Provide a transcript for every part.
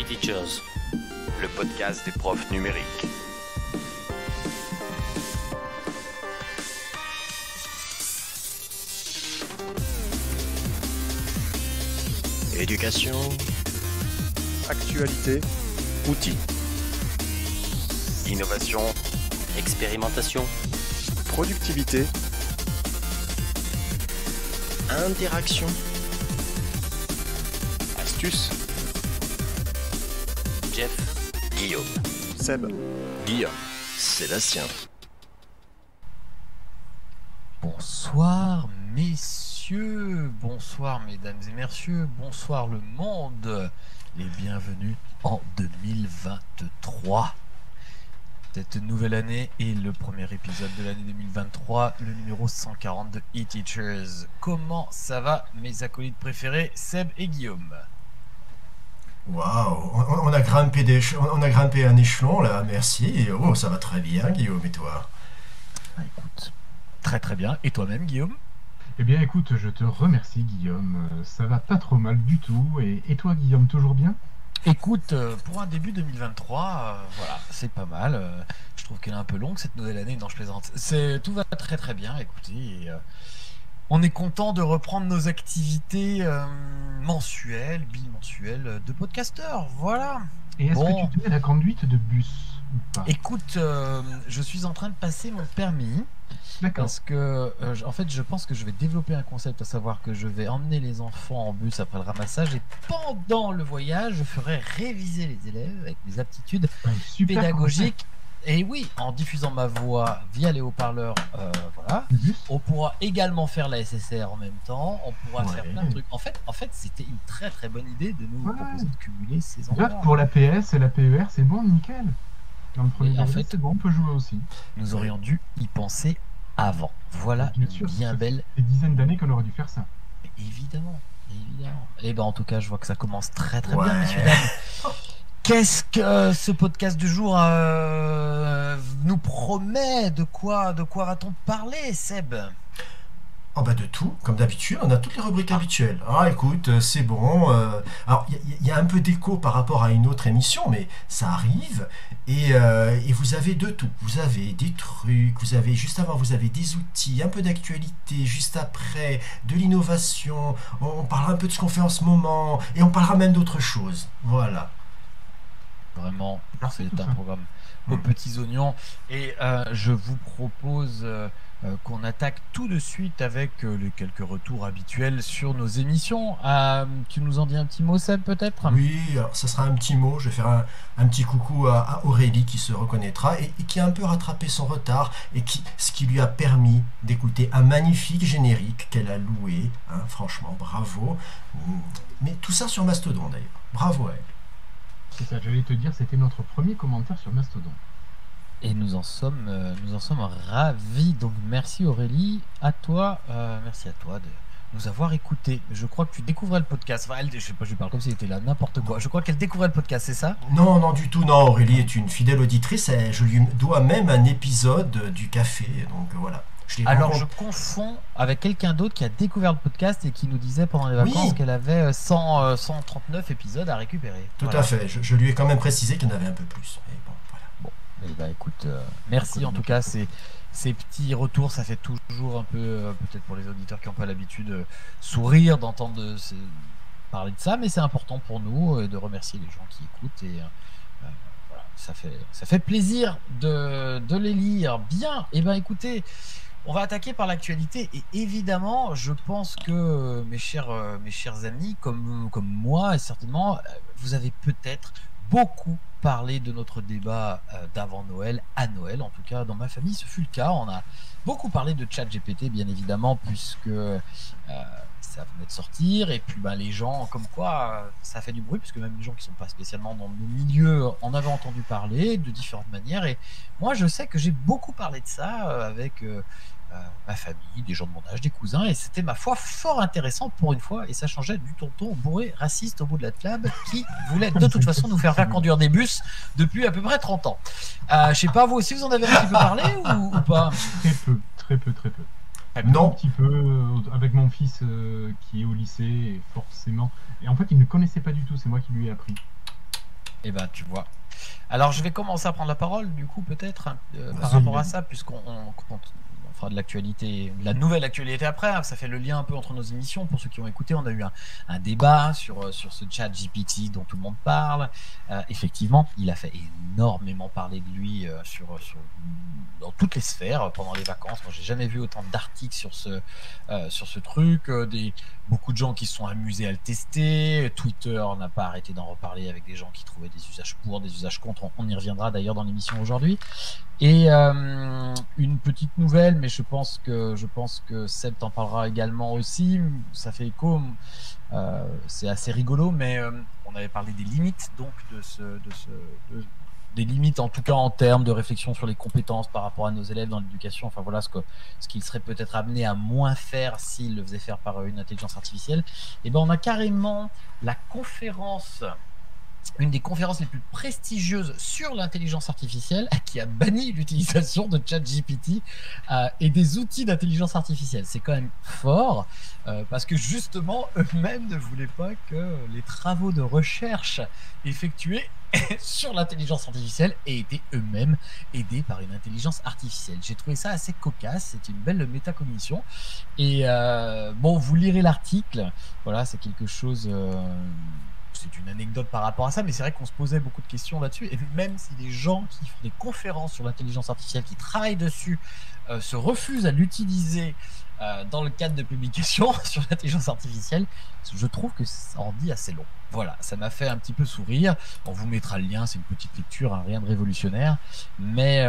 E-Teachers, le podcast des profs numériques. Éducation, actualité, outils, innovation, expérimentation, productivité, interaction, astuces, Jeff, Guillaume, Seb, Guillaume, Sébastien. Bonsoir messieurs, bonsoir mesdames et messieurs, bonsoir le monde et bienvenue en 2023. Cette nouvelle année est le premier épisode de l'année 2023, le numéro 140 de E-Teachers. Comment ça va mes acolytes préférés, Seb et Guillaume? Waouh, on a grimpé un échelon là, merci. Oh, ça va très bien, Guillaume, et toi? Ah, écoute, très très bien. Et toi-même, Guillaume? Eh bien écoute, je te remercie Guillaume, ça va pas trop mal du tout. Et toi Guillaume, toujours bien? Écoute, pour un début 2023, voilà, c'est pas mal. Je trouve qu'elle est un peu longue cette nouvelle année, non je plaisante. Tout va très très bien, écoutez. On est content de reprendre nos activités mensuelles, bimensuelles de podcasteurs, voilà. Et est-ce que tu fais la conduite de bus ou pas? Écoute, je suis en train de passer mon permis. D'accord. Parce que, en fait, je pense que je vais développer un concept, à savoir que je vais emmener les enfants en bus après le ramassage et pendant le voyage, je ferai réviser les élèves avec des aptitudes Super pédagogiques. Et oui, en diffusant ma voix via les haut-parleurs, voilà. concept. On pourra également faire la SSR en même temps. On pourra faire plein de trucs. En fait, c'était une très très bonne idée de nous proposer de cumuler ces Bref, endroits. pour la PS et la PER, c'est bon, nickel. Dans le premier Mais en degré, fait, c'est bon, on peut jouer aussi. Nous aurions dû y penser avant. Voilà Bien une sûr, bien ça fait belle. des dizaines d'années qu'on aurait dû faire ça. Évidemment, évidemment. Et ben en tout cas, je vois que ça commence très très Ouais. bien, messieurs dames. Qu'est-ce que ce podcast du jour nous promet? De quoi va-t-on parler, Seb? Oh bah de tout, comme d'habitude, on a toutes les rubriques habituelles. Ah écoute, c'est bon. Alors il y a un peu d'écho par rapport à une autre émission, mais ça arrive. Et vous avez de tout. Vous avez des trucs, vous avez juste avant, vous avez des outils, un peu d'actualité, juste après, de l'innovation. On parlera un peu de ce qu'on fait en ce moment, et on parlera même d'autres choses. Voilà. Vraiment, Parfait, c'est tout un ça. programme aux petits oignons. Et je vous propose qu'on attaque tout de suite avec les quelques retours habituels sur nos émissions. Tu nous en dis un petit mot, Seb, peut-être? Oui, alors ça sera un petit mot. Je vais faire un petit coucou à Aurélie qui se reconnaîtra et qui a un peu rattrapé son retard et ce qui lui a permis d'écouter un magnifique générique qu'elle a loué. Hein, franchement, bravo. Mais tout ça sur Mastodon d'ailleurs. Bravo à elle. C'est ça, j'allais te dire, c'était notre premier commentaire sur Mastodon. Et nous en sommes ravis. Donc merci Aurélie, à toi, merci à toi de nous avoir écoutés. Je crois que tu découvrais le podcast. Enfin, je sais pas, je lui parle comme s'il était là, n'importe quoi. Je crois qu'elle découvrait le podcast, c'est ça? Non, non, du tout. Non, Aurélie est une fidèle auditrice. Je lui dois même un épisode du café. Donc voilà. Alors je confonds avec quelqu'un d'autre qui a découvert le podcast et qui nous disait pendant les vacances qu'elle avait 139 épisodes à récupérer. Tout à fait. Je lui ai quand même précisé qu'il y en avait un peu plus. Mais bon, voilà. Bon, eh ben, écoute, merci en tout cas. Ces petits retours, ça fait toujours un peu, peut-être pour les auditeurs qui n'ont pas l'habitude, sourire d'entendre parler de ça, mais c'est important pour nous de remercier les gens qui écoutent et voilà, ça fait plaisir de les lire. Bien, et ben écoutez, on va attaquer par l'actualité et évidemment, je pense que mes chers amis, comme moi, et certainement, vous avez peut-être beaucoup parlé de notre débat d'avant Noël à Noël. En tout cas, dans ma famille, ce fut le cas. On a beaucoup parlé de ChatGPT, bien évidemment, puisque ça venait de sortir. Et puis, les gens, comme quoi, ça fait du bruit, puisque même les gens qui ne sont pas spécialement dans nos milieux en avaient entendu parler de différentes manières. Et moi, je sais que j'ai beaucoup parlé de ça avec ma famille, des gens de mon âge, des cousins, et c'était ma foi fort intéressant pour une fois, et ça changeait du tonton bourré raciste au bout de la table qui voulait de toute façon nous faire conduire des bus depuis à peu près 30 ans. Je sais pas, vous aussi vous en avez un petit peu parlé ou pas? Très peu. Non. Un petit peu avec mon fils qui est au lycée, et forcément. Et en fait, il ne connaissait pas du tout, c'est moi qui lui ai appris. Eh ben, tu vois. Alors, je vais commencer à prendre la parole, du coup, peut-être, par Vas-y, rapport à vas-y. ça, puisqu'on fera de l'actualité, de la nouvelle actualité après. Hein, ça fait le lien un peu entre nos émissions. Pour ceux qui ont écouté, on a eu un débat sur ce chat GPT dont tout le monde parle. Effectivement, il a fait énormément parler de lui dans toutes les sphères pendant les vacances. Moi, j'ai jamais vu autant d'articles sur ce truc. Beaucoup de gens qui se sont amusés à le tester. Twitter n'a pas arrêté d'en reparler avec des gens qui trouvaient des usages pour, des usages contre. On y reviendra d'ailleurs dans l'émission aujourd'hui. Et une petite nouvelle, mais je pense que Seb t'en parlera également aussi. Ça fait écho. C'est assez rigolo, mais on avait parlé des limites, donc des limites en tout cas en termes de réflexion sur les compétences par rapport à nos élèves dans l'éducation. Enfin voilà ce qu'ils seraient peut-être amenés à moins faire s'ils le faisaient faire par une intelligence artificielle. Et ben on a carrément la conférence. Une des conférences les plus prestigieuses sur l'intelligence artificielle qui a banni l'utilisation de ChatGPT et des outils d'intelligence artificielle. C'est quand même fort parce que justement, eux-mêmes ne voulaient pas que les travaux de recherche effectués sur l'intelligence artificielle aient été eux-mêmes aidés par une intelligence artificielle. J'ai trouvé ça assez cocasse, c'est une belle métacognition. Et bon, vous lirez l'article, voilà, c'est quelque chose... c'est une anecdote par rapport à ça, mais c'est vrai qu'on se posait beaucoup de questions là-dessus, et même si les gens qui font des conférences sur l'intelligence artificielle, qui travaillent dessus, se refusent à l'utiliser dans le cadre de publications sur l'intelligence artificielle, je trouve que ça en dit assez long. Voilà, ça m'a fait un petit peu sourire. On vous mettra le lien, c'est une petite lecture, hein, rien de révolutionnaire, mais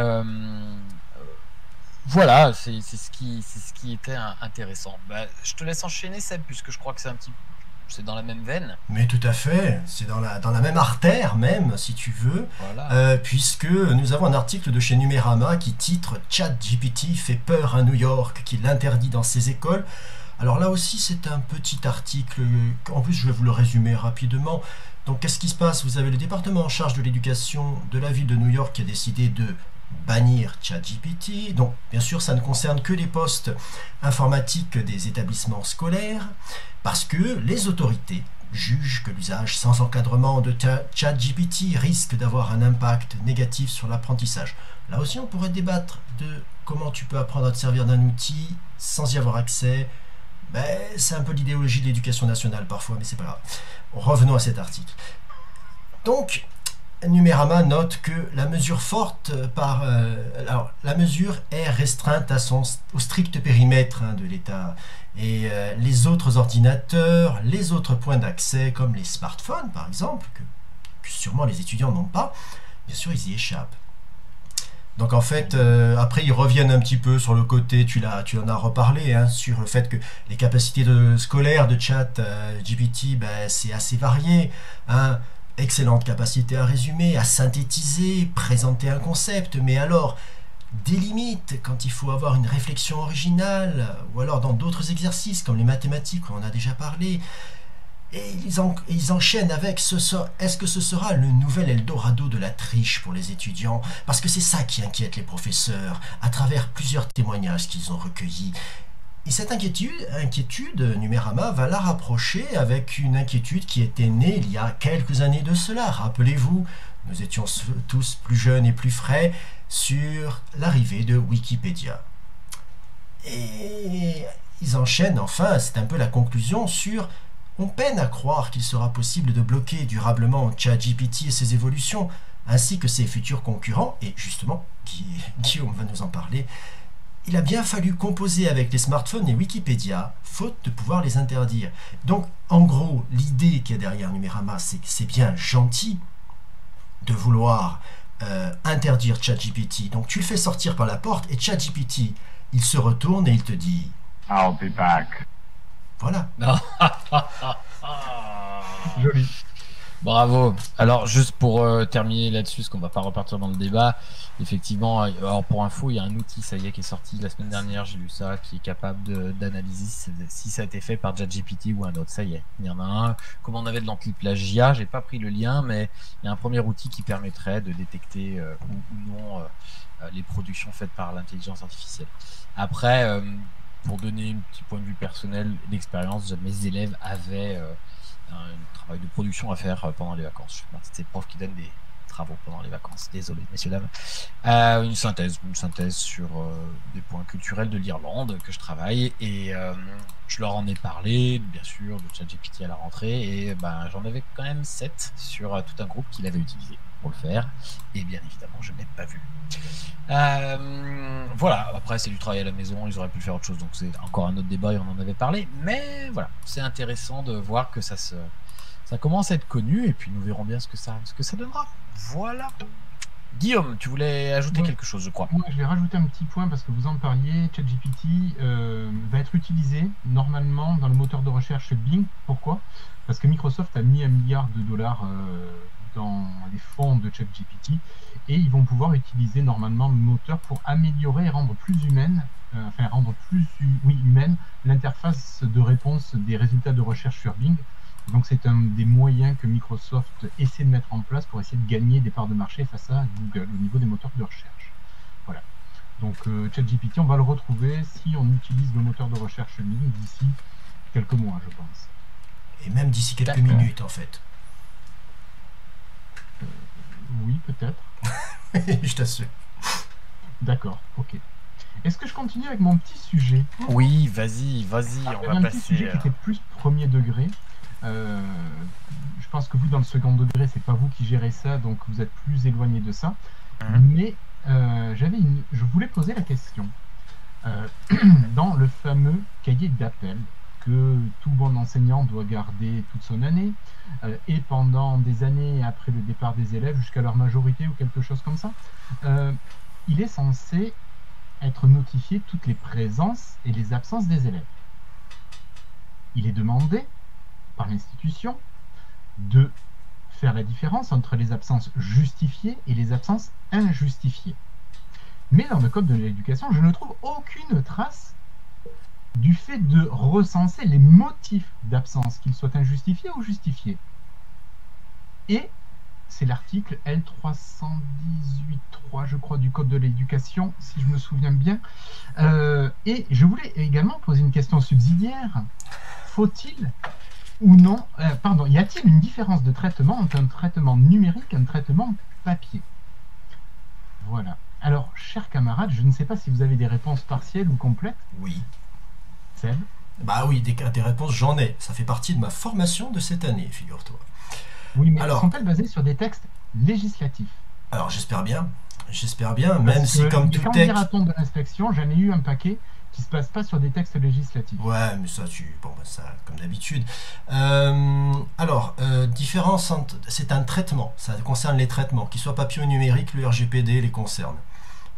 voilà, c'est ce qui était intéressant. Bah, je te laisse enchaîner, Seb, puisque je crois que c'est dans la même veine. Mais tout à fait, c'est dans la même artère même, si tu veux, Voilà. puisque nous avons un article de chez Numérama qui titre « ChatGPT fait peur à New York, qui l'interdit dans ses écoles ». Alors là aussi, c'est un petit article, en plus je vais vous le résumer rapidement. Donc qu'est-ce qui se passe? Vous avez le département en charge de l'éducation de la ville de New York qui a décidé de bannir ChatGPT. Donc bien sûr, ça ne concerne que les postes informatiques des établissements scolaires, parce que les autorités jugent que l'usage sans encadrement de ChatGPT risque d'avoir un impact négatif sur l'apprentissage. Là aussi, on pourrait débattre de comment tu peux apprendre à te servir d'un outil sans y avoir accès. Ben, c'est un peu l'idéologie de l'éducation nationale parfois, mais c'est pas grave. Revenons à cet article. Donc, Numérama note que la mesure la mesure est restreinte au strict périmètre de l'État, et les autres ordinateurs, les autres points d'accès comme les smartphones par exemple, que sûrement les étudiants n'ont pas, bien sûr ils y échappent. Donc en fait, après ils reviennent un petit peu sur le côté, tu en as reparlé, hein, sur le fait que les capacités scolaires de ChatGPT, ben, c'est assez varié, hein. Excellente capacité à résumer, à synthétiser, présenter un concept, mais alors des limites quand il faut avoir une réflexion originale, ou alors dans d'autres exercices comme les mathématiques, où on a déjà parlé. Et ils enchaînent avec est-ce que ce sera le nouvel Eldorado de la triche pour les étudiants? Parce que c'est ça qui inquiète les professeurs, à travers plusieurs témoignages qu'ils ont recueillis. Et cette inquiétude, Numérama va la rapprocher avec une inquiétude qui était née il y a quelques années de cela. Rappelez-vous, nous étions tous plus jeunes et plus frais sur l'arrivée de Wikipédia. Et ils enchaînent, enfin, c'est un peu la conclusion sur... On peine à croire qu'il sera possible de bloquer durablement ChatGPT et ses évolutions, ainsi que ses futurs concurrents, et justement, Guillaume va nous en parler. Il a bien fallu composer avec les smartphones et Wikipédia, faute de pouvoir les interdire. Donc, en gros, l'idée qu'il y a derrière Numérama, c'est que c'est bien gentil de vouloir interdire ChatGPT. Donc, tu le fais sortir par la porte et ChatGPT, il se retourne et il te dit « I'll be back ». Voilà. Joli. Bravo. Alors, juste pour terminer là-dessus, parce qu'on va pas repartir dans le débat, effectivement, alors pour info, il y a un outil, ça y est, qui est sorti la semaine dernière, j'ai lu ça, qui est capable d'analyser si ça a été fait par ChatGPT ou un autre. Ça y est, il y en a un. Comme on avait de l'anti-plagiat, j'ai pas pris le lien, mais il y a un premier outil qui permettrait de détecter ou non les productions faites par l'intelligence artificielle. Après, pour donner un petit point de vue personnel d'expérience, mes élèves avaient travail de production à faire pendant les vacances. Je fais partie de ces profs qui donnent des travaux pendant les vacances. Désolé, messieurs, dames. Une synthèse sur des points culturels de l'Irlande que je travaille, et je leur en ai parlé, bien sûr, de ChatGPT à la rentrée, et j'en avais quand même 7 sur tout un groupe qui l'avait utilisé pour le faire, et bien évidemment, je n'ai pas vu. Voilà, après c'est du travail à la maison, ils auraient pu faire autre chose, donc c'est encore un autre débat et on en avait parlé, mais voilà, c'est intéressant de voir que ça commence à être connu, et puis nous verrons bien ce que ça donnera. Voilà. Guillaume, tu voulais ajouter quelque chose, je crois. Moi, je vais rajouter un petit point parce que vous en parliez. ChatGPT va être utilisé normalement dans le moteur de recherche Bing. Pourquoi? Parce que Microsoft a mis $1 milliard dans les fonds de ChatGPT, et ils vont pouvoir utiliser normalement le moteur pour améliorer et rendre plus humaine, humaine l'interface de réponse des résultats de recherche sur Bing. Donc c'est un des moyens que Microsoft essaie de mettre en place pour essayer de gagner des parts de marché face à Google au niveau des moteurs de recherche. Voilà. Donc ChatGPT, on va le retrouver si on utilise le moteur de recherche Bing d'ici quelques mois, je pense. Et même d'ici quelques minutes, en fait. Oui, peut-être. Je t'assure. D'accord, ok. Est-ce que je continue avec mon petit sujet? Oui, vas-y, on va passer. Un petit sujet qui était plus premier degré. Je pense que vous, dans le second degré, c'est pas vous qui gérez ça, donc vous êtes plus éloigné de ça. Mais je voulais poser la question. Dans le fameux cahier d'appel que tout bon enseignant doit garder toute son année, et pendant des années après le départ des élèves, jusqu'à leur majorité ou quelque chose comme ça, il est censé être notifié toutes les présences et les absences des élèves. Il est demandé par l'institution de faire la différence entre les absences justifiées et les absences injustifiées. Mais dans le code de l'éducation, je ne trouve aucune trace du fait de recenser les motifs d'absence, qu'ils soient injustifiés ou justifiés. Et c'est l'article L318.3, je crois, du code de l'éducation, si je me souviens bien. Et je voulais également poser une question subsidiaire. Faut-il ou non, y a-t-il une différence de traitement entre un traitement numérique et un traitement papier? Voilà. Alors, chers camarades, je ne sais pas si vous avez des réponses partielles ou complètes. Oui. Seb? Bah oui, des réponses, j'en ai. Ça fait partie de ma formation de cette année, figure-toi. Oui, mais sont-elles basées sur des textes législatifs? Alors, j'espère bien, même si comme tout texte... Quand on de l'inspection, j'en ai eu un paquet qui se passe pas sur des textes législatifs. Ouais, mais ça, ça comme d'habitude. Différence entre... C'est un traitement, ça concerne les traitements, qu'ils soient papier ou numérique, le RGPD les concerne.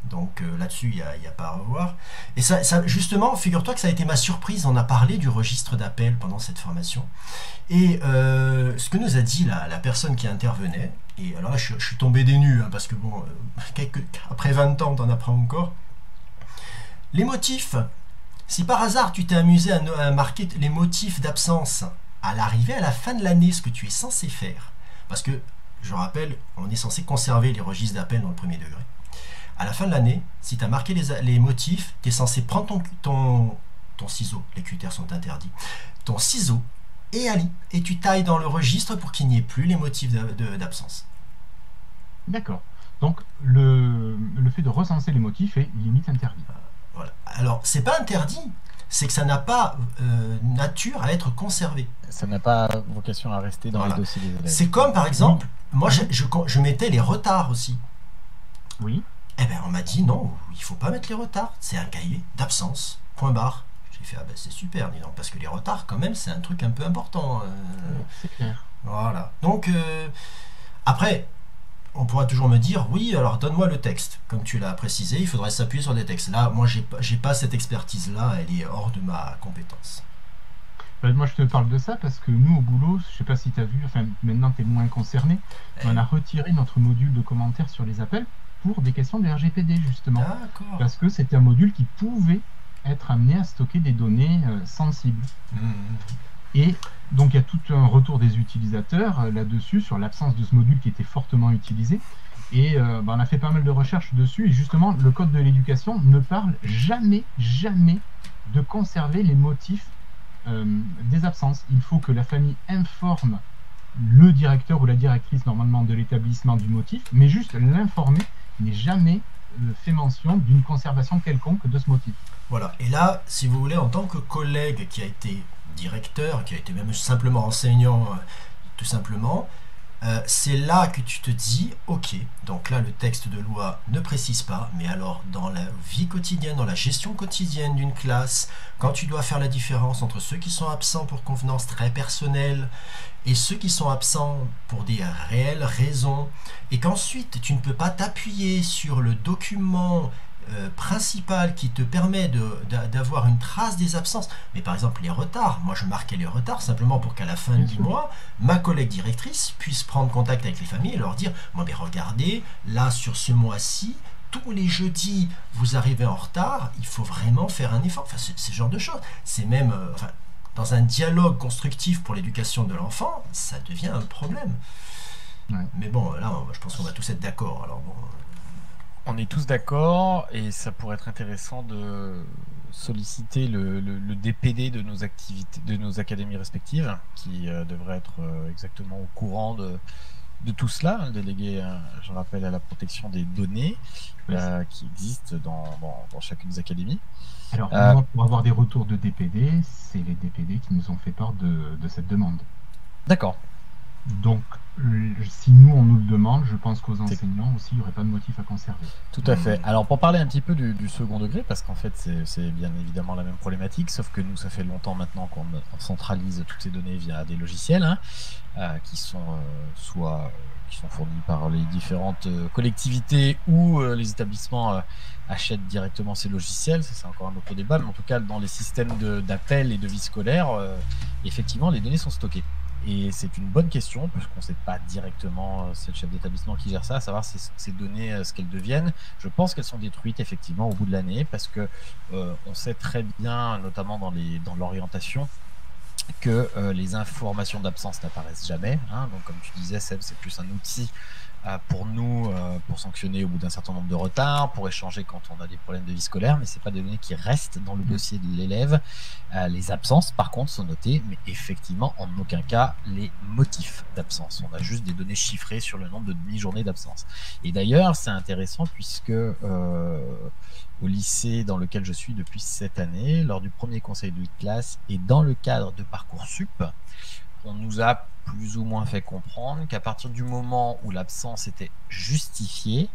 Donc là-dessus, il n'y a pas à revoir. Et ça, justement, figure-toi que ça a été ma surprise. On a parlé du registre d'appel pendant cette formation. Et ce que nous a dit la personne qui intervenait, et alors là, je suis tombé des nues, parce que bon, après 20 ans, on en apprend encore. Les motifs. Si par hasard, tu t'es amusé à marquer les motifs d'absence à l'arrivée, à la fin de l'année, ce que tu es censé faire, parce que, je rappelle, on est censé conserver les registres d'appel dans le premier degré. À la fin de l'année, si tu as marqué les motifs, tu es censé prendre ton ciseau, les critères sont interdits, ton ciseau et tu tailles dans le registre pour qu'il n'y ait plus les motifs d'absence. D'accord. Donc le fait de recenser les motifs est limite interdit. Voilà. Alors, c'est pas interdit, c'est que ça n'a pas nature à être conservé. Ça n'a pas vocation à rester dans les dossiers des élèves. C'est comme, par exemple, moi je mettais les retards aussi. Oui. Eh bien, on m'a dit non, il ne faut pas mettre les retards. C'est un cahier d'absence, point barre. J'ai fait, c'est super, dis donc, parce que les retards, quand même, c'est un truc un peu important. C'est clair. Voilà. Donc, après, on pourra toujours me dire, oui, alors donne-moi le texte. Comme tu l'as précisé, il faudrait s'appuyer sur des textes. Là, moi, j'ai pas cette expertise-là, elle est hors de ma compétence. Moi, je te parle de ça parce que nous, au boulot, je sais pas si tu as vu, enfin, maintenant, tu es moins concerné, on a retiré notre module de commentaires sur les appels pour des questions de RGPD, justement. Parce que c'était un module qui pouvait être amené à stocker des données sensibles. Et donc, il y a tout un retour des utilisateurs là-dessus, sur l'absence de ce module qui était fortement utilisé. Et on a fait pas mal de recherches dessus. Et justement, le code de l'éducation ne parle jamais de conserver les motifs des absences. Il faut que la famille informe le directeur ou la directrice normalement de l'établissement du motif, mais juste l'informer, n'est jamais fait mention d'une conservation quelconque de ce motif. Voilà. Et là, si vous voulez, en tant que collègue qui a été directeur, qui a été même simplement enseignant, tout simplement, c'est là que tu te dis, ok, donc là le texte de loi ne précise pas, mais alors dans la vie quotidienne, dans la gestion quotidienne d'une classe, quand tu dois faire la différence entre ceux qui sont absents pour convenance très personnelle et ceux qui sont absents pour des réelles raisons, et qu'ensuite tu ne peux pas t'appuyer sur le document principal qui te permet d'avoir une trace des absences, mais par exemple les retards, moi je marquais les retards simplement pour qu'à la fin du mois, ma collègue directrice puisse prendre contact avec les familles et leur dire, bon mais regardez, là sur ce mois-ci, tous les jeudis vous arrivez en retard, il faut vraiment faire un effort, enfin c'est ce genre de choses, c'est même, dans un dialogue constructif pour l'éducation de l'enfant, ça devient un problème. Ouais. Mais bon, là je pense qu'on va tous être d'accord, alors bon... On est tous d'accord et ça pourrait être intéressant de solliciter le DPD de nos activités, de nos académies respectives, qui devrait être exactement au courant de tout cela, le délégué, je rappelle, à la protection des données, qui existe dans chacune des académies. Alors, moi, pour avoir des retours de DPD, c'est les DPD qui nous ont fait part de cette demande. D'accord. Donc, si nous on nous le demande, je pense qu'aux enseignants aussi, il n'y aurait pas de motif à conserver. Tout à fait. Alors pour parler un petit peu du second degré, parce qu'en fait c'est bien évidemment la même problématique, sauf que nous ça fait longtemps maintenant qu'on centralise toutes ces données via des logiciels qui sont fournis par les différentes collectivités ou les établissements achètent directement ces logiciels. Ça c'est encore un autre débat, mais en tout cas dans les systèmes d'appel et de vie scolaire, effectivement les données sont stockées. Et c'est une bonne question, puisqu'on ne sait pas directement, c'est le chef d'établissement qui gère ça, à savoir ces données, ce qu'elles deviennent. Je pense qu'elles sont détruites effectivement au bout de l'année, parce que on sait très bien, notamment dans l'orientation, que les informations d'absence n'apparaissent jamais. Donc comme tu disais, Seb, c'est plus un outil pour nous, pour sanctionner au bout d'un certain nombre de retards, pour échanger quand on a des problèmes de vie scolaire, mais c'est pas des données qui restent dans le dossier de l'élève. Les absences, par contre, sont notées, mais effectivement, en aucun cas, les motifs d'absence. On a juste des données chiffrées sur le nombre de demi-journées d'absence. Et d'ailleurs, c'est intéressant puisque au lycée dans lequel je suis depuis cette année, lors du premier conseil de classe et dans le cadre de Parcoursup, on nous a plus ou moins fait comprendre qu'à partir du moment où l'absence était justifiée,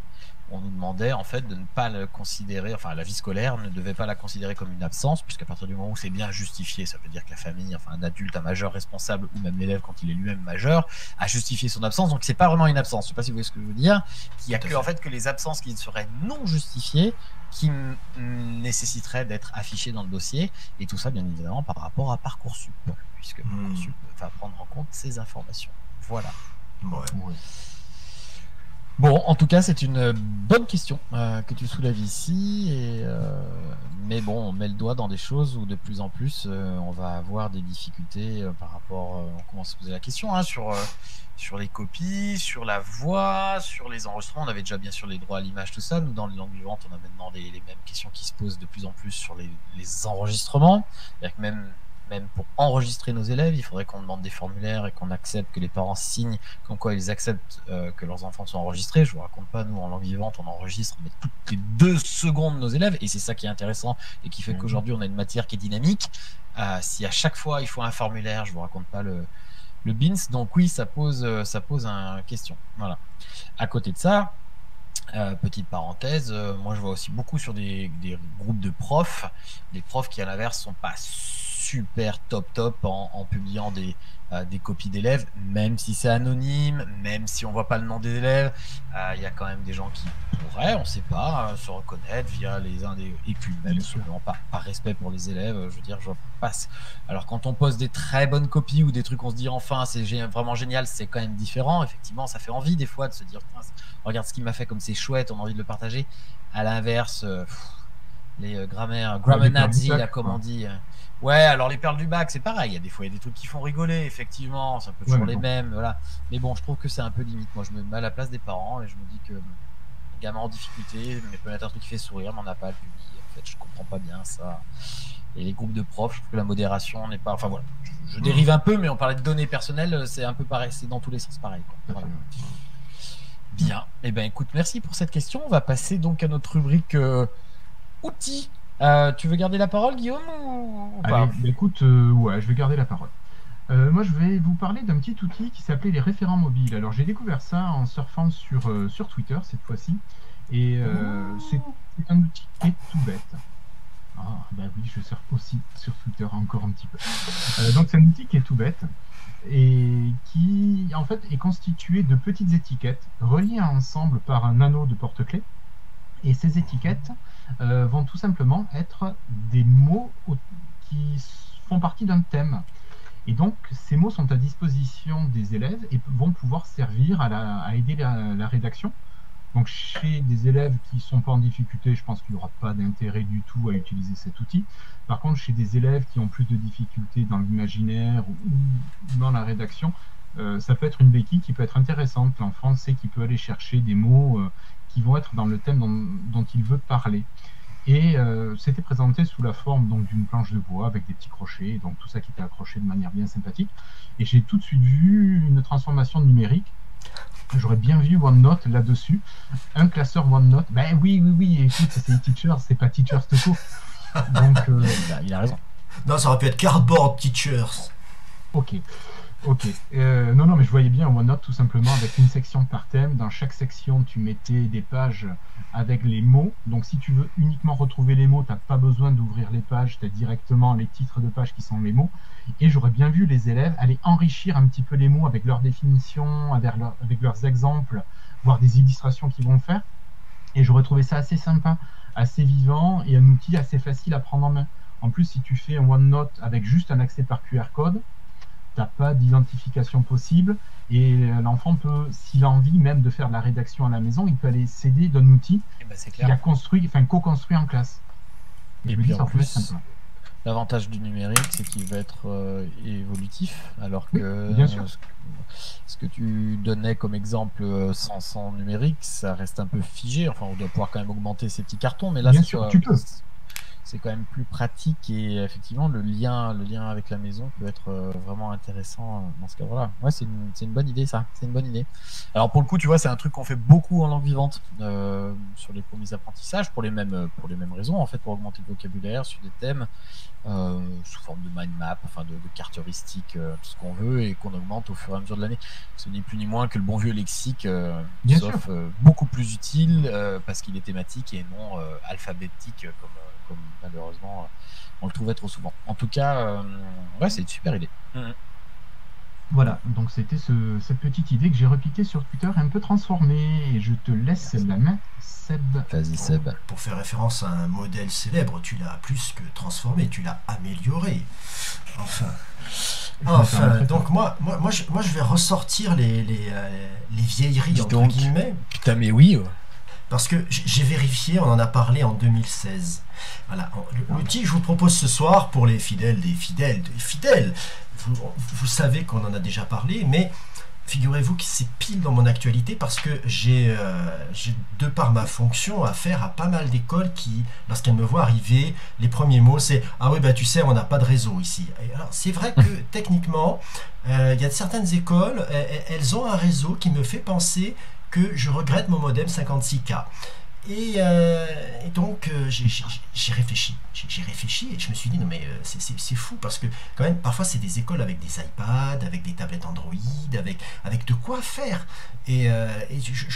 on nous demandait en fait de ne pas le considérer, enfin la vie scolaire ne devait pas la considérer comme une absence, puisqu'à partir du moment où c'est bien justifié, ça veut dire que la famille, enfin un adulte, un majeur responsable, ou même l'élève quand il est lui-même majeur, a justifié son absence, donc c'est pas vraiment une absence. Je sais pas si vous voyez ce que je veux dire. Il y a que en fait que les absences qui seraient non justifiées qui nécessiteraient d'être affichées dans le dossier, et tout ça bien évidemment par rapport à Parcoursup, puisque Parcoursup va prendre en compte ces informations. Voilà. Ouais. Bon, en tout cas, c'est une bonne question que tu soulèves ici, mais bon, on met le doigt dans des choses où de plus en plus, on va avoir des difficultés par rapport, on commence à se poser la question sur les copies, sur la voix, sur les enregistrements. On avait déjà bien sûr les droits à l'image, tout ça. Nous, dans les langues vivantes, on a maintenant les mêmes questions qui se posent de plus en plus sur les enregistrements. C'est-à-dire que même pour enregistrer nos élèves, il faudrait qu'on demande des formulaires et qu'on accepte, que les parents signent comme quoi ils acceptent que leurs enfants soient enregistrés. Je vous raconte pas, nous en langue vivante, on enregistre mais toutes les 2 secondes nos élèves, et c'est ça qui est intéressant et qui fait qu'aujourd'hui on a une matière qui est dynamique. Si à chaque fois il faut un formulaire, je vous raconte pas le BINS, donc oui, ça pose une question. Voilà. À côté de ça, petite parenthèse, moi je vois aussi beaucoup sur des groupes de profs, des profs qui à l'inverse sont pas super top en publiant des copies d'élèves, même si c'est anonyme, même si on voit pas le nom des élèves, il y a quand même des gens qui pourraient, on sait pas, se reconnaître via et puis même simplement par respect pour les élèves, je veux dire, je passe. Alors quand on pose des très bonnes copies ou des trucs, on se dit enfin c'est vraiment génial, c'est quand même différent. Effectivement, ça fait envie des fois de se dire regarde ce qu'il m'a fait, comme c'est chouette, on a envie de le partager. À l'inverse, les grammar nazi, là, comme on dit. Ouais, alors les perles du bac, c'est pareil. Il y a des fois, il y a des trucs qui font rigoler, effectivement. C'est un peu toujours les mêmes, voilà. Mais bon, je trouve que c'est un peu limite. Moi, je me mets à la place des parents et je me dis que gamin en difficulté, mais peut-être un truc qui fait sourire, n'en a pas à le publier. En fait, je comprends pas bien ça. et les groupes de profs. Je trouve que la modération n'est pas. Enfin voilà, je dérive un peu, mais on parlait de données personnelles, c'est un peu pareil, c'est dans tous les sens pareil, quoi. Voilà. Bien. Eh ben écoute, merci pour cette question. On va passer donc à notre rubrique outils. Tu veux garder la parole, Guillaume, ou pas? Allez, bah écoute, ouais, je vais garder la parole. Moi, je vais vous parler d'un petit outil qui s'appelait les référents mobiles. Alors, j'ai découvert ça en surfant sur Twitter cette fois-ci. Et c'est un outil qui est tout bête. Ah, bah oui, je surfe aussi sur Twitter encore un petit peu. Donc, c'est un outil qui est tout bête et qui, en fait, est constitué de petites étiquettes reliées ensemble par un anneau de porte-clés. Et ces étiquettes vont tout simplement être des mots qui font partie d'un thème. Et donc, ces mots sont à disposition des élèves et vont pouvoir servir à aider la rédaction. Donc, chez des élèves qui ne sont pas en difficulté, je pense qu'il n'y aura pas d'intérêt du tout à utiliser cet outil. Par contre, chez des élèves qui ont plus de difficultés dans l'imaginaire ou dans la rédaction, ça peut être une béquille qui peut être intéressante. L'enfant sait qu'il peut aller chercher des mots qui vont être dans le thème dont il veut parler. Et c'était présenté sous la forme donc d'une planche de bois avec des petits crochets, donc tout ça qui était accroché de manière bien sympathique. Et j'ai tout de suite vu une transformation numérique. J'aurais bien vu OneNote là-dessus, un classeur OneNote. Ben oui, écoute, c'est e-teacher, c'est pas Teachers tout court. Donc il a raison. Non, ça aurait pu être Cardboard Teachers. Ok. Non, mais je voyais bien OneNote tout simplement avec une section par thème. Dans chaque section, tu mettais des pages avec les mots. Donc, si tu veux uniquement retrouver les mots, tu n'as pas besoin d'ouvrir les pages. Tu as directement les titres de pages qui sont les mots. Et j'aurais bien vu les élèves aller enrichir un petit peu les mots avec leurs définitions, avec leurs exemples, voire des illustrations qu'ils vont faire. Et j'aurais trouvé ça assez sympa, assez vivant et un outil assez facile à prendre en main. En plus, si tu fais un OneNote avec juste un accès par QR code, t'as pas d'identification possible et l'enfant peut, s'il a envie même de faire de la rédaction à la maison, il peut aller s'aider d'un outil qu'il a construit, enfin co-construit en classe. Et puis en plus, l'avantage du numérique, c'est qu'il va être évolutif, alors que bien sûr. Ce que tu donnais comme exemple sans numérique, ça reste un peu figé. Enfin, on doit pouvoir quand même augmenter ces petits cartons, mais là, bien sûr, tu peux. C'est quand même plus pratique et effectivement le lien avec la maison peut être vraiment intéressant dans ce cas-là. Ouais, c'est une bonne idée ça, c'est une bonne idée. Alors pour le coup, tu vois, c'est un truc qu'on fait beaucoup en langue vivante sur les premiers apprentissages pour les mêmes raisons en fait, pour augmenter le vocabulaire sur des thèmes sous forme de mind map, enfin de carte heuristique, tout ce qu'on veut et qu'on augmente au fur et à mesure de l'année. Ce n'est plus ni moins que le bon vieux lexique, sauf beaucoup plus utile parce qu'il est thématique et non alphabétique comme malheureusement on le trouvait trop souvent. En tout cas, ouais, c'est une super idée. Voilà, donc c'était cette petite idée que j'ai repiquée sur Twitter, un peu transformée, et je te laisse la main, Seb. Vas-y, Seb. Pour faire référence à un modèle célèbre, tu l'as plus que transformé, tu l'as amélioré. Enfin, donc moi je vais ressortir les vieilleries entre guillemets. Putain, mais oui. Parce que j'ai vérifié, on en a parlé en 2016. Voilà, l'outil que je vous propose ce soir pour les fidèles des fidèles, vous savez qu'on en a déjà parlé, mais figurez-vous que c'est pile dans mon actualité parce que j'ai, de par ma fonction, affaire à pas mal d'écoles qui, lorsqu'elles me voient arriver, les premiers mots c'est « Ah oui, bah tu sais, on n'a pas de réseau ici ». Alors c'est vrai que techniquement, il y a certaines écoles, elles ont un réseau qui me fait penser que je regrette mon modem 56K. Et donc j'ai réfléchi et je me suis dit non mais c'est fou parce que quand même parfois c'est des écoles avec des iPads, avec des tablettes Android, avec de quoi faire et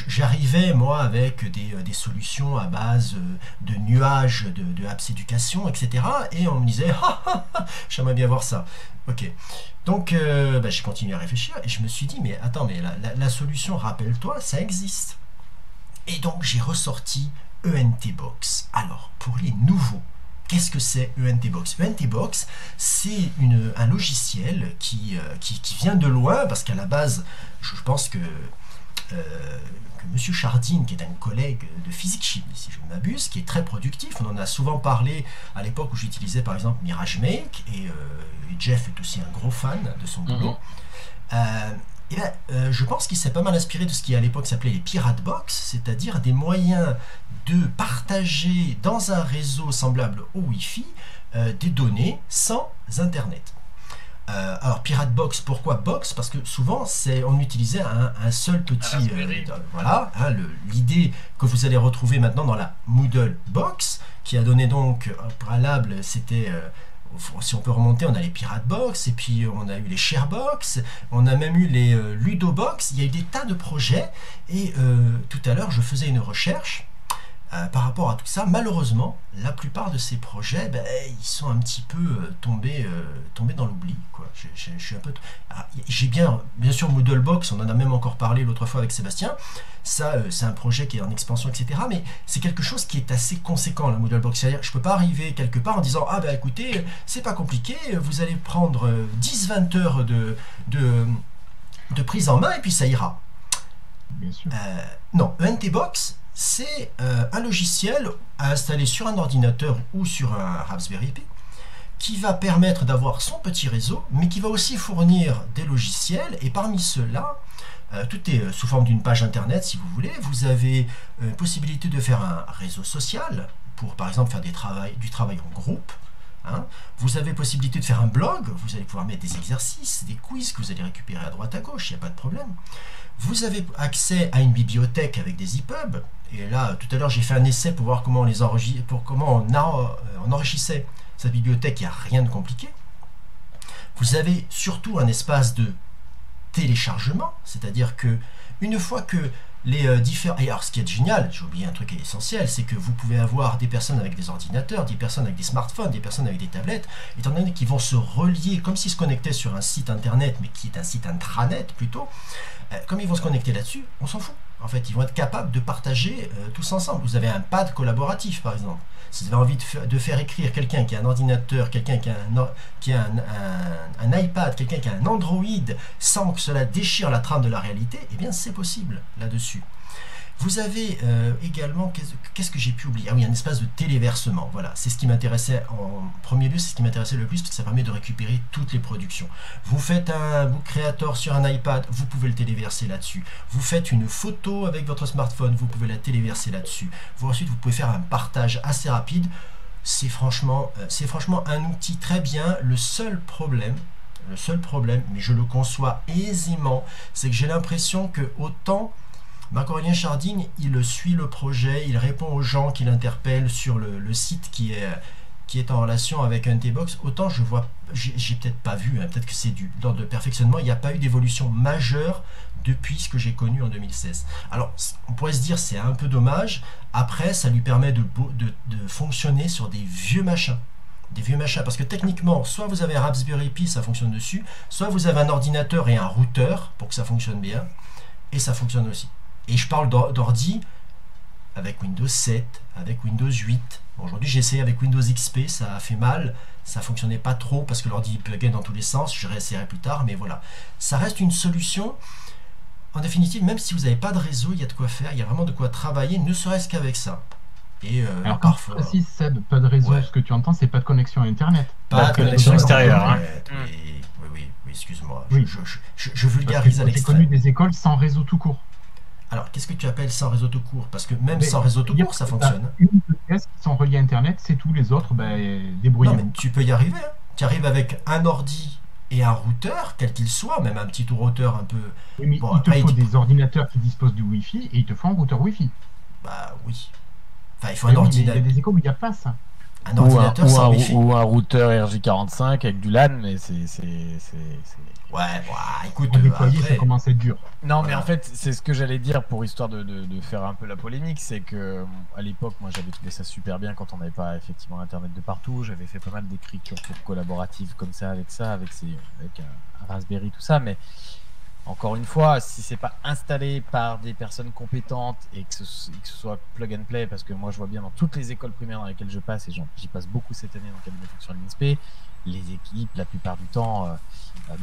j'arrivais moi avec des solutions à base de nuages de apps éducation, etc. et on me disait j'aimerais bien voir ça. Ok, donc j'ai continué à réfléchir et je me suis dit mais attends, mais la solution, rappelle-toi, ça existe. Et donc j'ai ressorti ENTBox. Alors pour les nouveaux, qu'est-ce que c'est ENTBox? ENTBox, c'est un logiciel qui vient de loin parce qu'à la base, je pense que Monsieur Chardine, qui est un collègue de physique-chimie, si je ne m'abuse, qui est très productif, on en a souvent parlé à l'époque où j'utilisais par exemple MirageMake, et Jeff est aussi un gros fan de son boulot. Eh ben, je pense qu'il s'est pas mal inspiré de ce qui à l'époque s'appelait les Pirate Box, c'est-à-dire des moyens de partager dans un réseau semblable au Wi-Fi des données sans Internet. Alors Pirate Box, pourquoi Box? Parce que souvent on utilisait un seul petit... voilà, hein, l'idée que vous allez retrouver maintenant dans la Moodle Box, qui a donné donc, préalable, c'était... si on peut remonter, on a les Pirate Box, et puis on a eu les Sharebox, on a même eu les Ludobox, il y a eu des tas de projets, et tout à l'heure je faisais une recherche par rapport à tout ça. Malheureusement, la plupart de ces projets, ils sont un petit peu tombés dans l'oubli. Je suis un peu... J'ai bien sûr Moodlebox, on en a même encore parlé l'autre fois avec Sébastien. Ça, c'est un projet qui est en expansion, etc. Mais c'est quelque chose qui est assez conséquent, la Moodlebox. C'est-à-dire, je ne peux pas arriver quelque part en disant « Ah ben écoutez, c'est pas compliqué, vous allez prendre 10-20 heures de prise en main et puis ça ira. » Bien sûr. Non, NTBox, c'est un logiciel à installer sur un ordinateur ou sur un Raspberry Pi qui va permettre d'avoir son petit réseau, mais qui va aussi fournir des logiciels. Et parmi ceux-là, tout est sous forme d'une page internet, si vous voulez. Vous avez possibilité de faire un réseau social pour, par exemple, faire du travail en groupe. Hein. Vous avez possibilité de faire un blog. Vous allez pouvoir mettre des exercices, des quiz que vous allez récupérer à droite à gauche. Il n'y a pas de problème. Vous avez accès à une bibliothèque avec des EPUB. Et là, tout à l'heure, j'ai fait un essai pour voir comment on enrichissait cette bibliothèque. Il n'y a rien de compliqué. Vous avez surtout un espace de téléchargement, c'est-à-dire que une fois que les différents... Et alors, ce qui est génial, j'ai oublié un truc essentiel, c'est que vous pouvez avoir des personnes avec des ordinateurs, des personnes avec des smartphones, des personnes avec des tablettes, étant donné qu'ils vont se relier, comme s'ils se connectaient sur un site internet, mais qui est un site intranet plutôt, comme ils vont se connecter là-dessus, on s'en fout. En fait, ils vont être capables de partager tous ensemble. Vous avez un pad collaboratif, par exemple. Si vous avez envie de faire écrire quelqu'un qui a un ordinateur, quelqu'un qui a un iPad, quelqu'un qui a un Android, sans que cela déchire la trame de la réalité, eh bien, c'est possible là-dessus. Vous avez également, qu'est-ce que j'ai pu oublier? Ah oui, un espace de téléversement. Voilà, c'est ce qui m'intéressait en premier lieu, c'est ce qui m'intéressait le plus, parce que ça permet de récupérer toutes les productions. Vous faites un Book Creator sur un iPad, vous pouvez le téléverser là-dessus. Vous faites une photo avec votre smartphone, vous pouvez la téléverser là-dessus. Ensuite, vous pouvez faire un partage assez rapide. C'est franchement un outil très bien. Le seul problème, mais je le conçois aisément, c'est que j'ai l'impression que autant... Marc-Aurélien Charding, il suit le projet, il répond aux gens qui l'interpellent sur le site qui est en relation avec NTBox. Autant j'ai peut-être pas vu, hein, peut-être que c'est dans le perfectionnement, il n'y a pas eu d'évolution majeure depuis ce que j'ai connu en 2016. Alors, on pourrait se dire c'est un peu dommage. Après, ça lui permet de fonctionner sur des vieux machins. Parce que techniquement, soit vous avez un Raspberry Pi, ça fonctionne dessus, soit vous avez un ordinateur et un routeur pour que ça fonctionne bien, et ça fonctionne aussi. Et je parle d'ordi avec Windows 7, avec Windows 8. Bon, aujourd'hui, j'ai essayé avec Windows XP, ça a fait mal. Ça fonctionnait pas trop parce que l'ordi pluguait dans tous les sens. Je réessayerai plus tard, mais voilà. Ça reste une solution. En définitive, même si vous n'avez pas de réseau, il y a de quoi faire. Il y a vraiment de quoi travailler, ne serait-ce qu'avec ça. Et alors, quand tu précises, Seb, pas de réseau, ce que tu entends, c'est pas de connexion à Internet. Pas de connexion extérieure. Hein. Oui, excuse-moi. Oui. Je vulgarise à l'extrême. J'ai connu des écoles sans réseau tout court. Alors, qu'est-ce que tu appelles sans réseau tout court? Parce que même sans réseau tout court, ça fonctionne. Une ou deux pièces qui sont reliées à Internet, c'est tout. Les autres, débrouillez-vous. Non, mais tu peux y arriver. Hein. Tu arrives avec un ordi et un routeur, quel qu'il soit, même un petit routeur un peu... Oui, mais il te faut des ordinateurs qui disposent du Wi-Fi et il te faut un routeur Wi-Fi. Bah oui. Enfin, il faut un ordinateur. Il y a des écoles où il n'y a pas ça. Un ordinateur sans Wi-Fi. Ou un routeur RJ45 avec du LAN, mais c'est... Ouais, écoute, déployer, ça commence à être dur. Non, mais en fait, c'est ce que j'allais dire pour histoire de faire un peu la polémique, c'est que à l'époque, moi, j'avais trouvé ça super bien quand on n'avait pas effectivement Internet de partout. J'avais fait pas mal d'écritures collaboratives comme ça, avec un Raspberry, tout ça, mais encore une fois, si c'est pas installé par des personnes compétentes et que ce soit plug and play, parce que moi, je vois bien dans toutes les écoles primaires dans lesquelles je passe, et j'y passe beaucoup cette année dans le cabinet de fonction de l'INSPE, les équipes, la plupart du temps,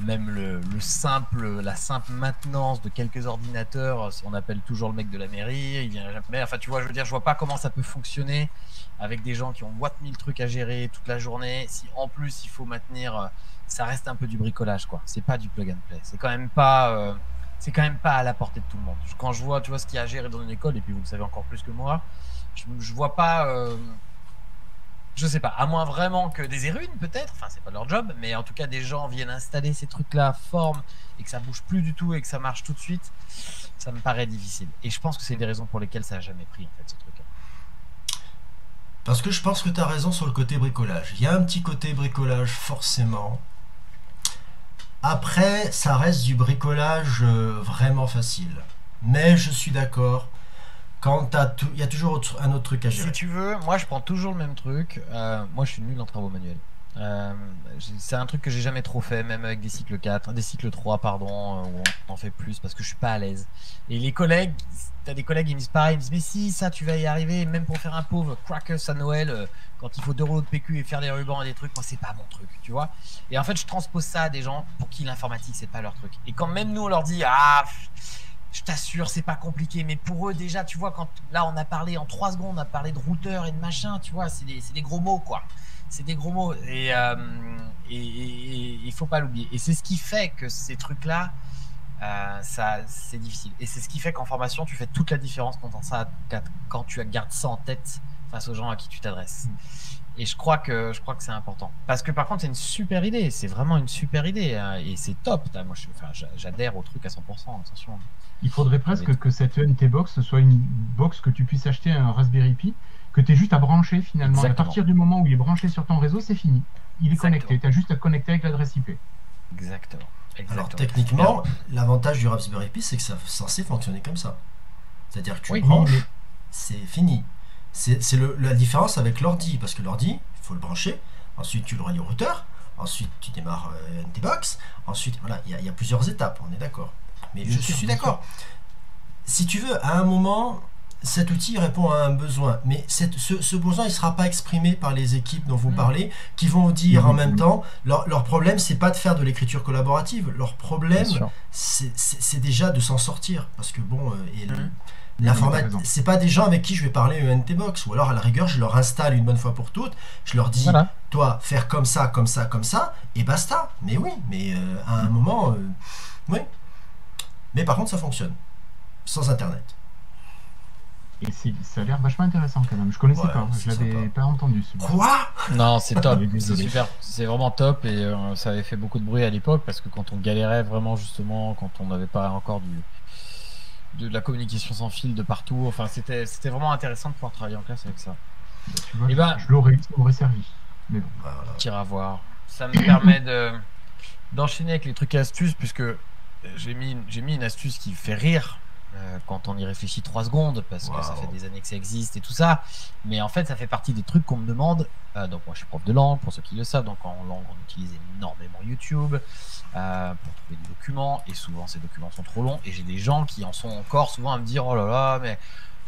même la simple maintenance de quelques ordinateurs, on appelle toujours le mec de la mairie, il vient jamais. Enfin, tu vois, je veux dire, je vois pas comment ça peut fonctionner avec des gens qui ont boîte mille trucs à gérer toute la journée. Si en plus il faut maintenir, ça reste un peu du bricolage, quoi. C'est pas du plug and play. C'est quand même pas c'est quand même pas à la portée de tout le monde. Quand je vois, tu vois, ce qu'il y a à gérer dans une école, et puis vous le savez encore plus que moi, je vois pas, je sais pas, à moins vraiment que des érudits peut-être, enfin c'est pas leur job, mais en tout cas des gens viennent installer ces trucs-là, forment, et que ça bouge plus du tout et que ça marche tout de suite, ça me paraît difficile. Et je pense que c'est des raisons pour lesquelles ça a jamais pris en fait ce truc-là. Parce que je pense que tu as raison sur le côté bricolage. Il y a un petit côté bricolage forcément. Après, ça reste du bricolage vraiment facile. Mais je suis d'accord. Quand il y a toujours un autre truc à gérer. Si tu veux, moi je prends toujours le même truc. Moi je suis nul en travaux manuels. C'est un truc que j'ai jamais trop fait, même avec des cycles 4, des cycles 3, pardon, où on en fait plus parce que je suis pas à l'aise. Et les collègues, t'as des collègues, ils me disent pareil, ils me disent mais si, ça tu vas y arriver, même pour faire un pauvre crackers à Noël, quand il faut 2 rouleaux de PQ et faire des rubans et des trucs, moi c'est pas mon truc, tu vois. Et en fait, je transpose ça à des gens pour qui l'informatique c'est pas leur truc. Et quand même nous on leur dit je t'assure, c'est pas compliqué, mais pour eux déjà, tu vois, quand là on a parlé en 3 secondes, on a parlé de routeur et de machin, tu vois, c'est des gros mots quoi. C'est des gros mots et il faut pas l'oublier. Et c'est ce qui fait que ces trucs-là, ça c'est difficile. Et c'est ce qui fait qu'en formation, tu fais toute la différence quand tu gardes ça en tête face aux gens à qui tu t'adresses. Et je crois que c'est important. Parce que par contre, c'est une super idée. C'est vraiment une super idée. Hein, et c'est top. Moi, j'adhère au truc à 100%. Attention. Il faudrait presque que cette ENT box soit une box que tu puisses acheter un Raspberry Pi, que tu aies juste à brancher finalement. Exactement. À partir du moment où il est branché sur ton réseau, c'est fini. Il est Exactement. connecté. Tu as juste à connecter avec l'adresse IP. Exactement. Alors techniquement, l'avantage du Raspberry Pi, c'est que ça est censé fonctionner comme ça. C'est-à-dire que tu Oui, branches, mais- c'est fini. C'est la différence avec l'ordi, parce que l'ordi, il faut le brancher, ensuite tu le relis au routeur, ensuite tu démarres NTBox, ensuite, voilà, il y a plusieurs étapes, on est d'accord. Mais Bien je sûr, suis bien d'accord. Si tu veux, à un moment, cet outil répond à un besoin, mais ce besoin, il ne sera pas exprimé par les équipes dont vous parlez, qui vont dire en même temps, leur problème, c'est pas de faire de l'écriture collaborative, leur problème, c'est déjà de s'en sortir, parce que bon, l'informatique, c'est pas des gens avec qui je vais parler ENTBox, ou alors à la rigueur, je leur installe une bonne fois pour toutes, je leur dis, Voilà. toi, faire comme ça, comme ça, comme ça, et basta. Mais oui, mais à un moment, oui. Mais par contre, ça fonctionne, sans Internet. Et ça a l'air vachement intéressant quand même. Je connaissais Ouais, pas. c'est Je l'avais sympa. pas entendu. Quoi? Non, c'est top, c'est Désolé. super, c'est vraiment top et ça avait fait beaucoup de bruit à l'époque parce que quand on galérait vraiment justement, quand on n'avait pas encore de la communication sans fil de partout, enfin c'était vraiment intéressant de pouvoir travailler en classe avec ça. Tu vois, Eh ben- ça m'aurait servi. Mais bon. Voilà. Tire à voir. Ça me permet d'enchaîner avec les trucs et astuces puisque j'ai mis une astuce qui fait rire quand on y réfléchit 3 secondes parce que ça fait des années que ça existe et tout ça, mais en fait ça fait partie des trucs qu'on me demande. Donc moi je suis prof de langue pour ceux qui le savent, donc en langue on utilise énormément YouTube pour trouver des documents et souvent ces documents sont trop longs et j'ai des gens qui en sont encore souvent à me dire oh là là mais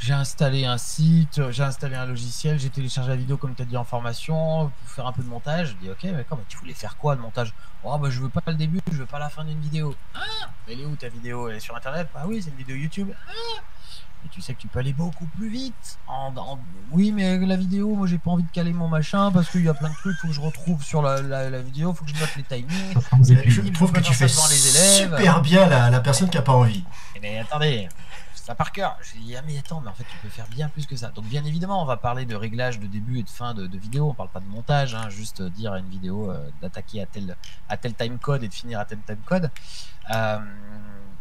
j'ai installé un site, j'ai installé un logiciel, j'ai téléchargé la vidéo comme tu as dit en formation pour faire un peu de montage. Je dis ok d'accord, mais tu voulais faire quoi de montage? Oh bah je veux pas le début, je veux pas la fin d'une vidéo. Ah, elle est où ta vidéo? Elle est sur internet? Bah oui, c'est une vidéo YouTube. Ah, et tu sais que tu peux aller beaucoup plus vite. Oui, mais la vidéo, moi j'ai pas envie de caler mon machin parce qu'il y a plein de trucs, faut que je retrouve sur la vidéo, faut que je note les timings. Ça sera vous épluyer. Je trouve que tu fais devant les élèves. super bien la personne qui a pas envie. Mais attendez, ça par cœur. Je dis, ah mais attends, mais en fait tu peux faire bien plus que ça. Donc bien évidemment, on va parler de réglage de début et de fin de vidéo. On parle pas de montage, hein, juste dire à une vidéo d'attaquer à tel timecode et de finir à tel timecode.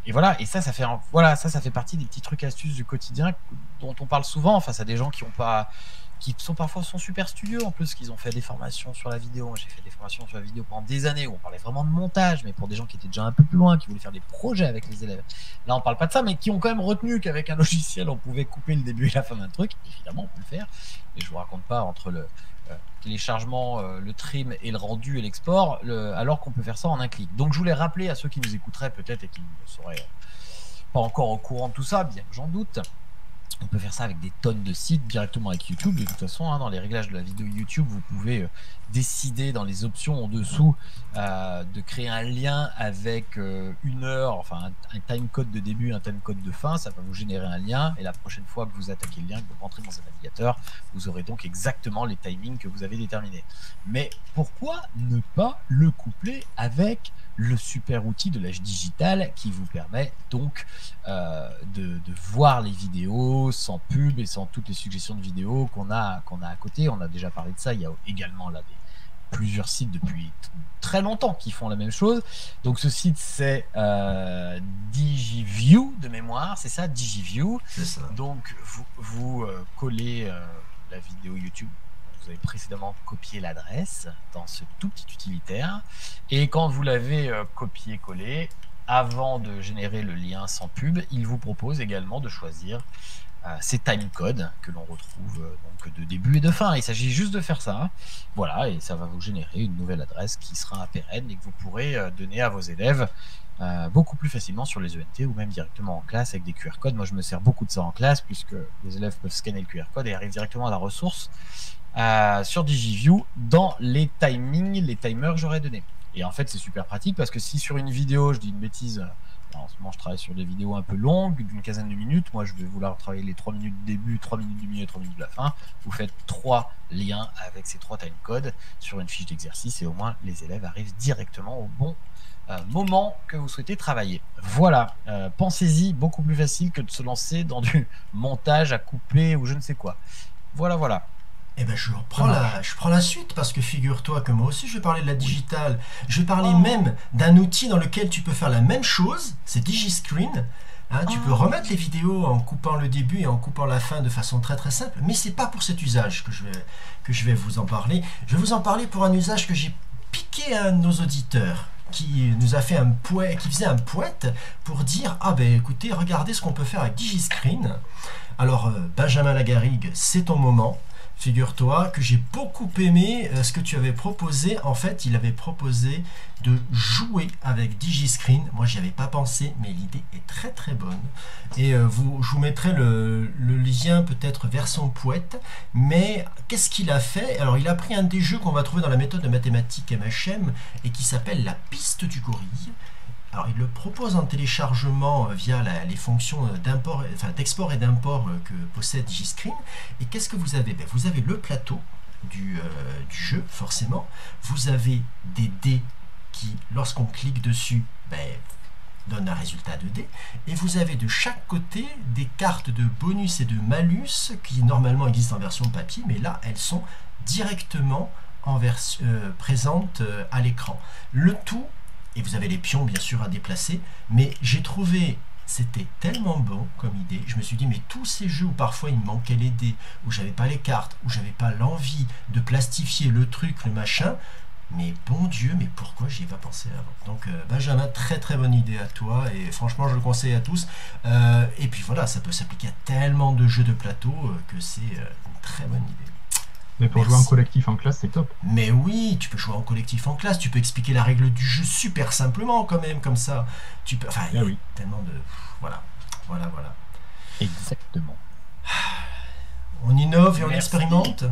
Et voilà, et ça fait partie des petits trucs astuces du quotidien dont on parle souvent face à des gens qui sont parfois super studieux en plus, qu'ils ont fait des formations sur la vidéo. J'ai fait des formations sur la vidéo pendant des années où on parlait vraiment de montage, mais pour des gens qui étaient déjà un peu plus loin, qui voulaient faire des projets avec les élèves. Là, on parle pas de ça, mais qui ont quand même retenu qu'avec un logiciel, on pouvait couper le début et la fin d'un truc. Évidemment, on peut le faire. Et je vous raconte pas entre le téléchargement, le trim et le rendu et l'export, alors qu'on peut faire ça en un clic. Donc, je voulais rappeler à ceux qui nous écouteraient peut-être et qui ne seraient pas encore au courant de tout ça, bien que j'en doute. On peut faire ça avec des tonnes de sites directement avec YouTube. De toute façon, hein, dans les réglages de la vidéo YouTube, vous pouvez décider dans les options en dessous de créer un lien avec une heure, enfin un timecode de début, un timecode de fin, ça va vous générer un lien et la prochaine fois que vous attaquez le lien, que vous rentrez dans un navigateur, vous aurez donc exactement les timings que vous avez déterminés. Mais pourquoi ne pas le coupler avec le super outil de l'âge digital qui vous permet donc de voir les vidéos sans pub et sans toutes les suggestions de vidéos qu'on a à côté. On a déjà parlé de ça, il y a également là plusieurs sites depuis très longtemps qui font la même chose. Donc ce site c'est DigiView de mémoire, c'est ça, DigiView. C'est ça. Donc vous collez la vidéo YouTube. Vous avez précédemment copié l'adresse dans ce tout petit utilitaire et quand vous l'avez copié-collé, avant de générer le lien sans pub, il vous propose également de choisir ces timecodes que l'on retrouve donc de début et de fin. Il s'agit juste de faire ça, voilà, et ça va vous générer une nouvelle adresse qui sera pérenne et que vous pourrez donner à vos élèves beaucoup plus facilement sur les ENT ou même directement en classe avec des QR codes. Moi je me sers beaucoup de ça en classe puisque les élèves peuvent scanner le QR code et arrivent directement à la ressource sur DigiView dans les timings, les timers que j'aurais donné. Et en fait c'est super pratique parce que si sur une vidéo, je dis une bêtise, en ce moment je travaille sur des vidéos un peu longues d'une quinzaine de minutes, moi je vais vouloir travailler les 3 minutes du début, 3 minutes du milieu et 3 minutes de la fin, vous faites 3 liens avec ces 3 timecodes sur une fiche d'exercice et au moins les élèves arrivent directement au bon moment que vous souhaitez travailler. Voilà, pensez-y, beaucoup plus facile que de se lancer dans du montage à couper ou je ne sais quoi. Voilà. Eh ben je prends la suite parce que figure-toi que moi aussi je vais parler de la digitale. Je vais parler même d'un outil dans lequel tu peux faire la même chose, c'est DigiScreen. Tu peux remettre les vidéos en coupant le début et en coupant la fin de façon très très simple, mais c'est pas pour cet usage que je vais vous en parler. Je vais vous en parler pour un usage que j'ai piqué à un de nos auditeurs qui nous a fait qui faisait un poète pour dire écoutez, regardez ce qu'on peut faire avec DigiScreen. Alors Benjamin Lagarrigue, c'est ton moment. Figure-toi que j'ai beaucoup aimé ce que tu avais proposé. En fait, il avait proposé de jouer avec DigiScreen. Moi, j'y avais pas pensé, mais l'idée est très très bonne. Et je vous mettrai le lien peut-être vers son poète. Mais qu'est-ce qu'il a fait? Alors, il a pris un des jeux qu'on va trouver dans la méthode de mathématiques MHM et qui s'appelle la piste du gorille. Alors, il le propose en téléchargement via les fonctions d'export et d'import que possède DigiScreen. Et qu'est-ce que vous avez? Vous avez le plateau du jeu, forcément. Vous avez des dés qui, lorsqu'on clique dessus, donnent un résultat de dés. Et vous avez de chaque côté des cartes de bonus et de malus qui, normalement, existent en version papier, mais là, elles sont directement présentes à l'écran. Le tout. Et vous avez les pions bien sûr à déplacer, mais j'ai trouvé, c'était tellement bon comme idée, je me suis dit mais tous ces jeux où parfois il me manquait les dés, où j'avais pas les cartes, où j'avais pas l'envie de plastifier le truc, le machin, mais bon Dieu, mais pourquoi j'y ai pas pensé avant? Donc Benjamin, très très bonne idée à toi, et franchement je le conseille à tous, et puis voilà, ça peut s'appliquer à tellement de jeux de plateau que c'est une très bonne idée. Mais pour jouer en collectif en classe, c'est top. Mais oui, tu peux jouer en collectif en classe, tu peux expliquer la règle du jeu super simplement quand même, comme ça. Tu peux, enfin, il y a tellement de... Voilà. Exactement. On innove et on expérimente.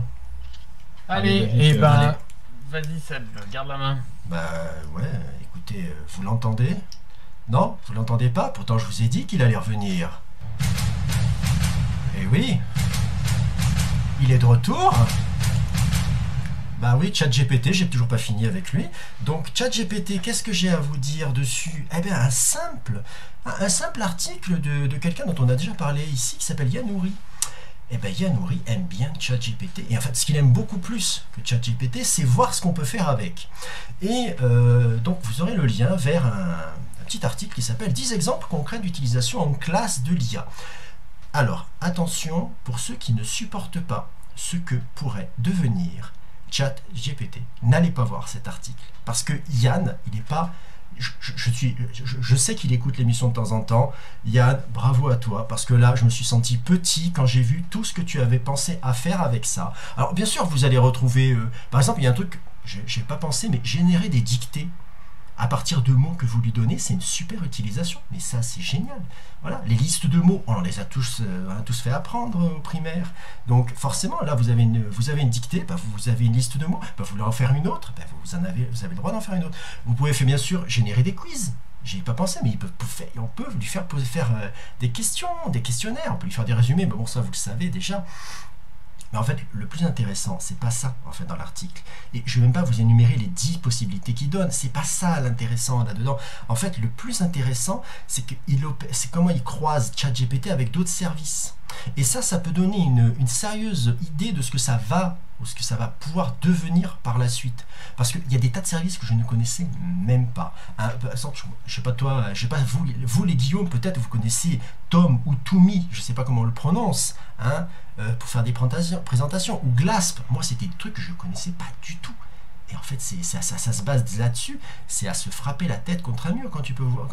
Allez, vas-y Seb, garde la main. Ouais, écoutez, vous l'entendez? Non, vous l'entendez pas? Pourtant je vous ai dit qu'il allait revenir. Eh oui, il est de retour. Bah oui, ChatGPT, j'ai toujours pas fini avec lui. Donc ChatGPT, qu'est-ce que j'ai à vous dire dessus? Eh bien un simple article de quelqu'un dont on a déjà parlé ici, qui s'appelle Yanouri. Eh bien Yanouri aime bien ChatGPT. Et en fait, ce qu'il aime beaucoup plus que ChatGPT, c'est voir ce qu'on peut faire avec. Et donc vous aurez le lien vers un petit article qui s'appelle 10 exemples concrets d'utilisation en classe de l'IA. Alors, attention, pour ceux qui ne supportent pas ce que pourrait devenir ChatGPT, n'allez pas voir cet article. Parce que Yann, il n'est pas... Je sais qu'il écoute l'émission de temps en temps. Yann, bravo à toi, parce que là, je me suis senti petit quand j'ai vu tout ce que tu avais pensé à faire avec ça. Alors, bien sûr, vous allez retrouver... par exemple, il y a un truc, je n'ai pas pensé, mais générer des dictées. à partir de mots que vous lui donnez, c'est une super utilisation. Mais ça, c'est génial. Voilà, les listes de mots, on les a tous fait apprendre au primaire. Donc forcément, là, vous avez une dictée, bah, vous avez une liste de mots, bah, vous voulez en faire une autre, bah, vous avez le droit d'en faire une autre. Vous pouvez bien sûr générer des quiz. J'y ai pas pensé, mais on peut lui faire des questions, des questionnaires, on peut lui faire des résumés, mais bon, ça, vous le savez déjà. Mais en fait, le plus intéressant, c'est pas ça, en fait, dans l'article. Et je vais même pas vous énumérer les 10 possibilités qu'il donne. C'est pas ça l'intéressant là-dedans. En fait, le plus intéressant, c'est comment il croise ChatGPT avec d'autres services. Et ça peut donner une sérieuse idée de ce que ça va ou ce que ça va pouvoir devenir par la suite. Parce qu'il y a des tas de services que je ne connaissais même pas. Je sais pas toi, je sais pas vous les Guillaume, peut-être vous connaissez Tom ou Toumi, je sais pas comment on le prononce, hein, pour faire des présentations, ou Glasp. Moi, c'était des trucs que je ne connaissais pas du tout. Et en fait, ça se base là-dessus, c'est à se frapper la tête contre un mur quand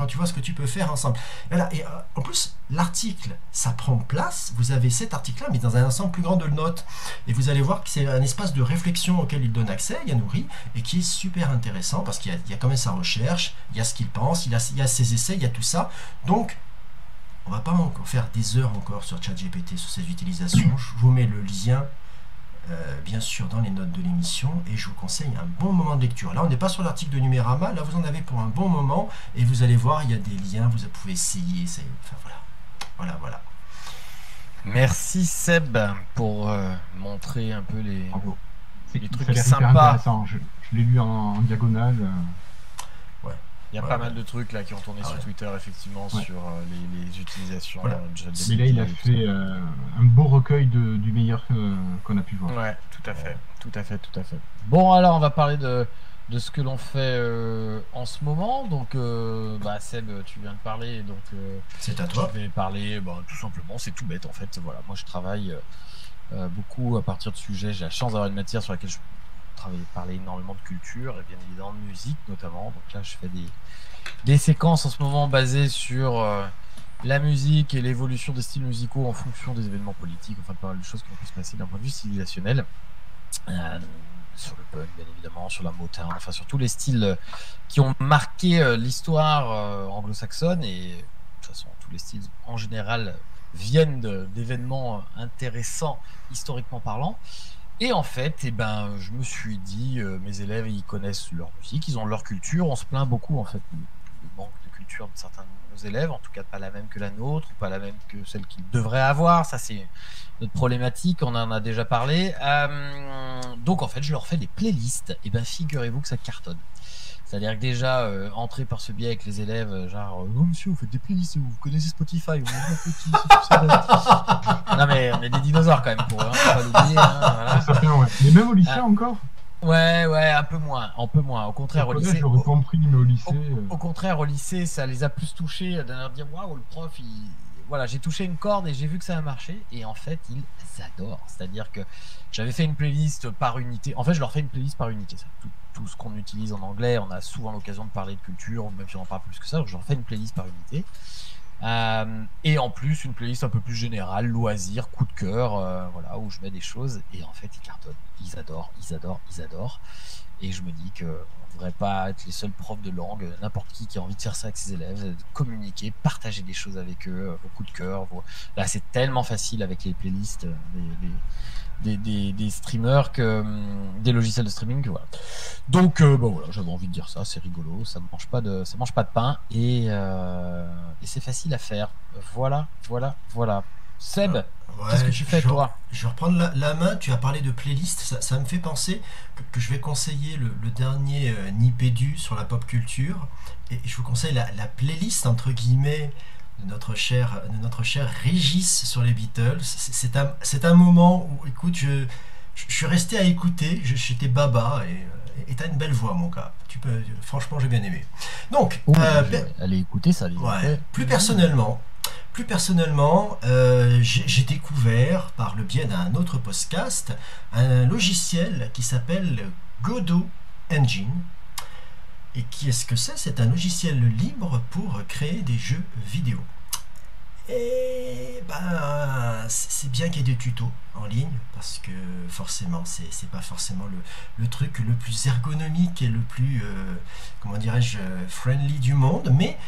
tu vois ce que tu peux faire ensemble. Voilà. Et en plus, l'article, ça prend place, vous avez cet article-là, mais dans un ensemble plus grand de notes. Et vous allez voir que c'est un espace de réflexion auquel il donne accès, Yanouri, et qui est super intéressant, parce qu'il y a quand même sa recherche, il y a ce qu'il pense, il y a ses essais, il y a tout ça. Donc, on va pas encore faire des heures encore sur ChatGPT, sur ses utilisations. Je vous mets le lien bien sûr dans les notes de l'émission, et je vous conseille un bon moment de lecture. Là, on n'est pas sur l'article de Numérama, là vous en avez pour un bon moment, et vous allez voir, il y a des liens, vous pouvez essayer, enfin voilà. Merci Seb pour montrer un peu les trucs c'est sympas. Je l'ai lu en diagonale. Il y a pas mal de trucs là qui ont tourné sur Twitter, effectivement, sur les utilisations. Voilà. Et là, il a fait un beau recueil du meilleur qu'on a pu voir. Ouais, tout à fait. Bon, alors, on va parler de ce que l'on fait en ce moment. Donc, Seb, tu viens de parler, donc c'est à toi. Je vais parler, tout simplement, c'est tout bête en fait. Voilà, moi, je travaille beaucoup à partir de sujets. J'ai la chance d'avoir une matière sur laquelle je parler énormément de culture et bien évidemment de musique notamment. Donc là, je fais des séquences en ce moment basées sur la musique et l'évolution des styles musicaux en fonction des événements politiques, enfin pas mal de choses qui ont pu se passer d'un point de vue civilisationnel, sur le punk bien évidemment, sur la Motown, enfin sur tous les styles qui ont marqué l'histoire anglo-saxonne, et de toute façon tous les styles en général viennent d'événements intéressants historiquement parlant. Et en fait, je me suis dit, mes élèves, ils connaissent leur musique, ils ont leur culture. On se plaint beaucoup, en fait, du manque de culture de certains de nos élèves, en tout cas pas la même que la nôtre, ou pas la même que celle qu'ils devraient avoir. Ça, c'est notre problématique, on en a déjà parlé. Donc, en fait, je leur fais des playlists. Et figurez-vous que ça cartonne. C'est-à-dire que déjà, entrer par ce biais avec les élèves, genre, oh monsieur, vous faites des playlists, vous connaissez Spotify, vous non mais on est des dinosaures quand même, pour eux, faut pas l'oublier. Voilà. Mais même au lycée encore. Ouais, un peu moins. Au contraire, au lycée. J'aurais compris, mais au lycée. Au contraire, au lycée, ça les a plus touchés, de leur dire waouh, le prof, voilà, j'ai touché une corde et j'ai vu que ça a marché, et en fait, ils adorent. C'est-à-dire que j'avais fait une playlist par unité. En fait, je leur fais une playlist par unité. Tout ce qu'on utilise en anglais, on a souvent l'occasion de parler de culture, même si on en parle plus que ça, donc je leur fais une playlist par unité. Et en plus, une playlist un peu plus générale, loisirs, coup de cœur, voilà, où je mets des choses, et en fait, ils cartonnent. Ils adorent. Et je me dis qu'on ne devrait pas être les seuls profs de langue, n'importe qui a envie de faire ça avec ses élèves, de communiquer, partager des choses avec eux, vos coups de cœur. Là, c'est tellement facile avec les playlists, des streamers, des logiciels de streaming, que voilà. Donc voilà, j'avais envie de dire ça, c'est rigolo, ça mange pas de pain, et c'est facile à faire. Voilà. Seb, qu'est-ce que tu fais, toi? Je vais reprendre la main. Tu as parlé de playlist, ça me fait penser que je vais conseiller le dernier Nipédu sur la pop culture, et je vous conseille la playlist entre guillemets de notre cher Régis sur les Beatles. C'est un moment où, écoute, je suis resté à écouter, j'étais baba, et t'as une belle voix, mon gars. Franchement, j'ai bien aimé. Donc, allez écouter ça. Plus personnellement, j'ai découvert par le biais d'un autre podcast un logiciel qui s'appelle Godot Engine. Et qu'est-ce que c'est? C'est un logiciel libre pour créer des jeux vidéo. Et ben, c'est bien qu'il y ait des tutos en ligne, parce que forcément, c'est pas forcément le truc le plus ergonomique et le plus, comment dirais-je, friendly du monde, mais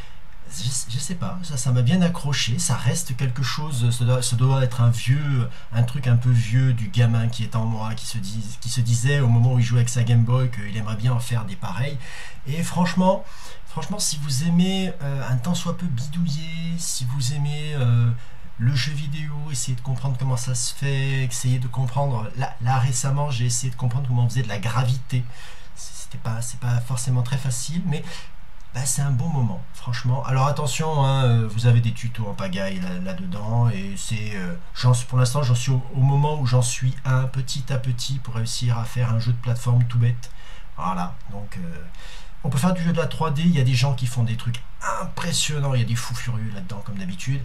je sais pas, ça m'a bien accroché, ça reste quelque chose, ça doit être un truc un peu vieux du gamin qui est en moi, qui se disait au moment où il jouait avec sa Game Boy qu'il aimerait bien en faire des pareils. Et franchement, si vous aimez un tant soit peu bidouiller, si vous aimez le jeu vidéo, essayer de comprendre comment ça se fait, essayer de comprendre, là récemment j'ai essayé de comprendre comment on faisait de la gravité. C'est pas forcément très facile, mais bah, c'est un bon moment, franchement. Alors attention, hein, vous avez des tutos en pagaille là-dedans, et pour l'instant j'en suis au moment où j'en suis petit à petit pour réussir à faire un jeu de plateforme tout bête. Voilà, donc on peut faire du jeu de la 3D, il y a des gens qui font des trucs impressionnants, il y a des fous furieux là-dedans comme d'habitude.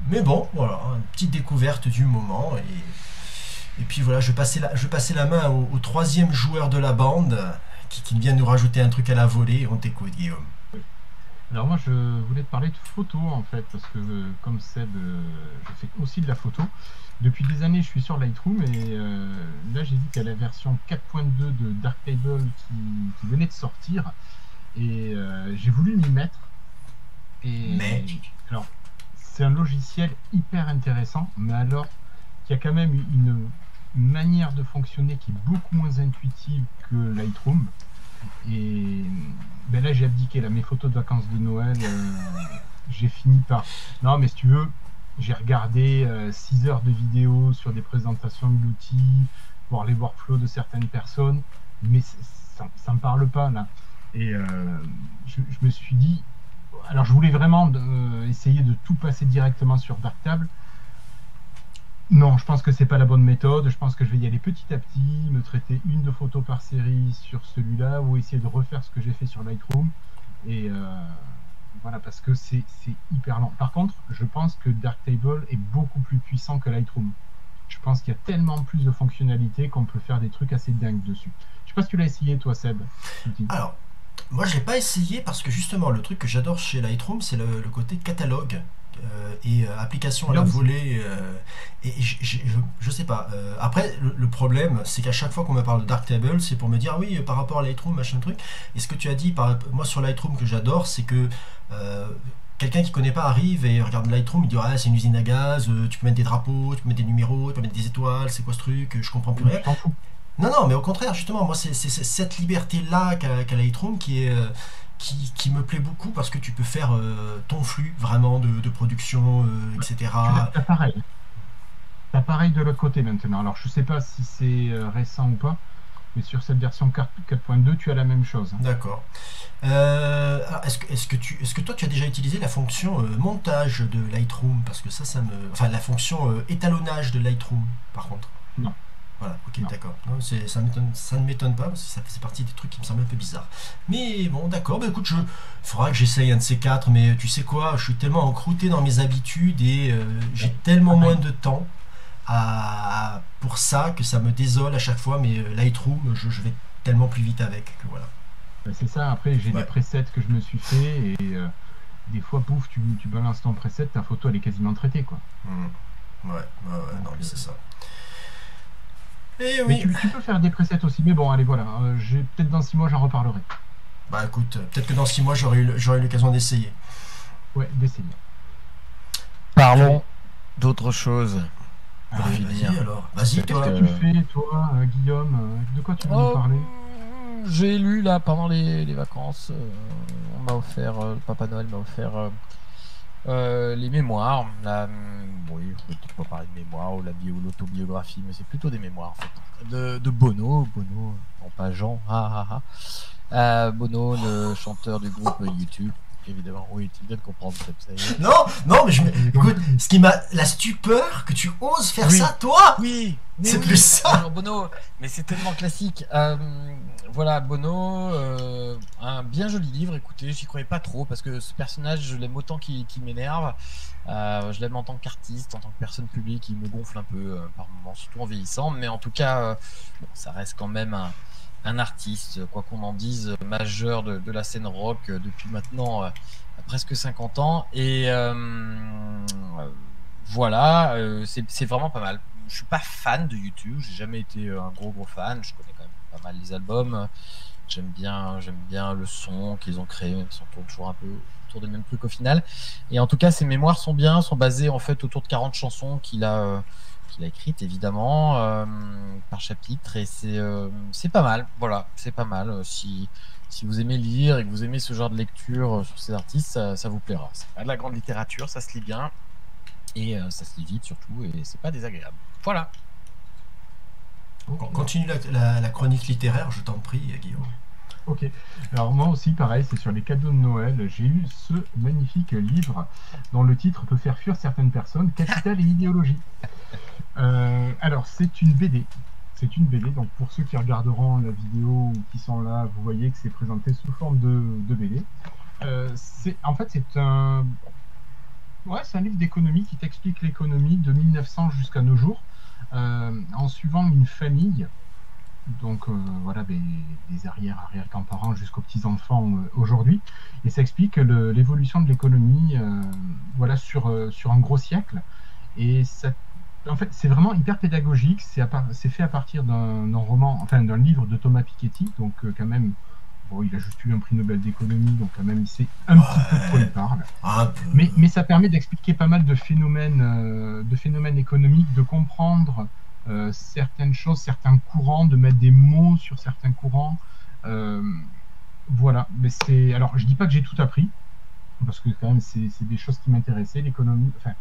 Mais bon, voilà, une petite découverte du moment, et puis voilà, je vais passer la main au troisième joueur de la bande, qui vient nous rajouter un truc à la volée. On t'écoute, Guillaume. Alors moi je voulais te parler de photo en fait, parce que comme Seb, je fais aussi de la photo. Depuis des années je suis sur Lightroom, et là j'ai vu qu'il y a la version 4.2 de Darktable qui venait de sortir, et j'ai voulu m'y mettre. Mais alors c'est un logiciel hyper intéressant, mais alors qui a quand même une manière de fonctionner qui est beaucoup moins intuitive que Lightroom. Et ben là j'ai abdiqué, là mes photos de vacances de Noël, j'ai fini par, non mais si tu veux, j'ai regardé 6 heures de vidéos sur des présentations de l'outil, voir les workflows de certaines personnes, mais ça me parle pas là. Et je me suis dit, alors je voulais vraiment essayer de tout passer directement sur Darktable. Non, je pense que c'est pas la bonne méthode. Je pense que je vais y aller petit à petit, me traiter 1-2 photos par série sur celui-là, ou essayer de refaire ce que j'ai fait sur Lightroom. Et voilà, parce que c'est hyper lent. Par contre, je pense que Darktable est beaucoup plus puissant que Lightroom. Je pense qu'il y a tellement plus de fonctionnalités qu'on peut faire des trucs assez dingues dessus. Je sais pas si tu l'as essayé, toi, Seb. Alors, moi je l'ai pas essayé parce que justement, le truc que j'adore chez Lightroom, c'est le côté catalogue. Et application à la volée, et je sais pas. Après, le problème, c'est qu'à chaque fois qu'on me parle de Darktable, c'est pour me dire, ah oui, par rapport à Lightroom, machin truc. Et ce que tu as dit, moi sur Lightroom, que j'adore, c'est que quelqu'un qui connaît pas arrive et regarde Lightroom, il dit, ah, c'est une usine à gaz, tu peux mettre des drapeaux, tu peux mettre des numéros, tu peux mettre des étoiles, c'est quoi ce truc, je comprends plus rien. Non, mais au contraire, justement, moi, c'est cette liberté-là qu'a Lightroom qui me plaît beaucoup, parce que tu peux faire ton flux vraiment de production, etc. T'as pareil de l'autre côté maintenant. Alors je sais pas si c'est récent ou pas, mais sur cette version 4.2 tu as la même chose. D'accord. Est-ce que toi tu as déjà utilisé la fonction montage de Lightroom, parce que enfin la fonction étalonnage de Lightroom par contre? Non. Voilà, ok, d'accord. Ça ne m'étonne pas, parce que ça fait partie des trucs qui me semblent un peu bizarres. Mais bon, d'accord, bah écoute, il faudra que j'essaye un de ces quatre, mais tu sais quoi, je suis tellement encrouté dans mes habitudes, et j'ai tellement moins de temps pour ça, que ça me désole à chaque fois, mais Lightroom, je vais tellement plus vite avec que voilà. C'est ça, après j'ai des presets que je me suis fait, et des fois, pouf, tu balances ton preset, ta photo elle est quasiment traitée, quoi. Ouais, non, mais c'est ça. Et mais oui. tu peux faire des presets aussi, mais bon, allez, voilà, peut-être dans 6 mois j'en reparlerai. Bah écoute, peut-être que dans 6 mois j'aurai eu l'occasion d'essayer. Ouais, d'essayer. Parlons d'autre chose. Pour Vas-y finir. alors. Vas-y toi. Qu'est-ce que tu fais, toi, Guillaume? De quoi tu veux nous parler? J'ai lu là pendant les vacances, on m'a offert, Papa Noël m'a offert les mémoires. Oui, je ne peux pas parler de mémoire ou l'autobiographie, mais c'est plutôt des mémoires en fait. De Bono, non pas Jean, Bono, le chanteur du groupe YouTube. Évidemment, oui, tu viens de comprendre, ça y est. Non, mais écoute, la stupeur que tu oses faire ça, toi. Oui, c'est plus ça. Alors, Bono, mais c'est tellement classique. Voilà, Bono, un bien joli livre. Écoutez, j'y croyais pas trop parce que ce personnage, je l'aime autant qu'il m'énerve. Je l'aime en tant qu'artiste, en tant que personne publique, il me gonfle un peu par moments, surtout en vieillissant. Mais en tout cas, bon, ça reste quand même un artiste, quoi qu'on en dise, majeur de la scène rock depuis maintenant presque 50 ans. Et voilà, c'est vraiment pas mal. Je suis pas fan de YouTube, j'ai jamais été un gros fan. Je connais quand même pas mal les albums. J'aime bien le son qu'ils ont créé, même si on tourne toujours un peu autour des mêmes trucs au final. Et en tout cas, ses mémoires sont basées en fait autour de 40 chansons qu'il a écrites évidemment par chapitre, et c'est pas mal. Voilà, c'est pas mal. Si vous aimez lire et que vous aimez ce genre de lecture sur ces artistes, ça vous plaira. C'est pas de la grande littérature, ça se lit bien et ça se lit vite surtout, et c'est pas désagréable. Voilà. Continue la chronique littéraire, je t'en prie, Guillaume. Ok. Alors moi aussi, pareil, c'est sur les cadeaux de Noël. J'ai eu ce magnifique livre dont le titre peut faire fuir certaines personnes, Capital et idéologie. Alors, c'est une BD. C'est une BD, donc pour ceux qui regarderont la vidéo ou qui sont là, vous voyez que c'est présenté sous forme de BD. En fait, c'est un livre d'économie qui t'explique l'économie de 1900 jusqu'à nos jours, en suivant une famille, donc voilà, des arrière-grands-parents jusqu'aux petits-enfants aujourd'hui, et ça explique l'évolution de l'économie voilà, sur un gros siècle. Et ça, en fait, c'est vraiment hyper pédagogique. C'est fait à partir d'un roman, enfin d'un livre de Thomas Piketty, donc quand même, bon, il a juste eu un prix Nobel d'économie, donc quand même il sait un petit peu de quoi il parle. Mais ça permet d'expliquer pas mal de phénomènes économiques, de comprendre certaines choses, certains courants, de mettre des mots sur certains courants. Voilà. Mais alors, je dis pas que j'ai tout appris, parce que quand même c'est des choses qui m'intéressaient, l'économie, enfin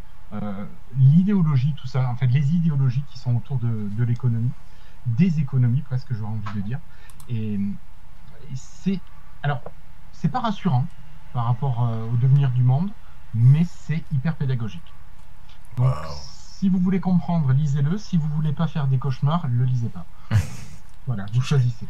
l'idéologie, tout ça, en fait les idéologies qui sont autour de l'économie, des économies presque, j'aurais envie de dire. Et c'est pas rassurant par rapport au devenir du monde, mais c'est hyper pédagogique. Donc si vous voulez comprendre, lisez-le. Si vous voulez pas faire des cauchemars, le lisez pas. Voilà, vous choisissez.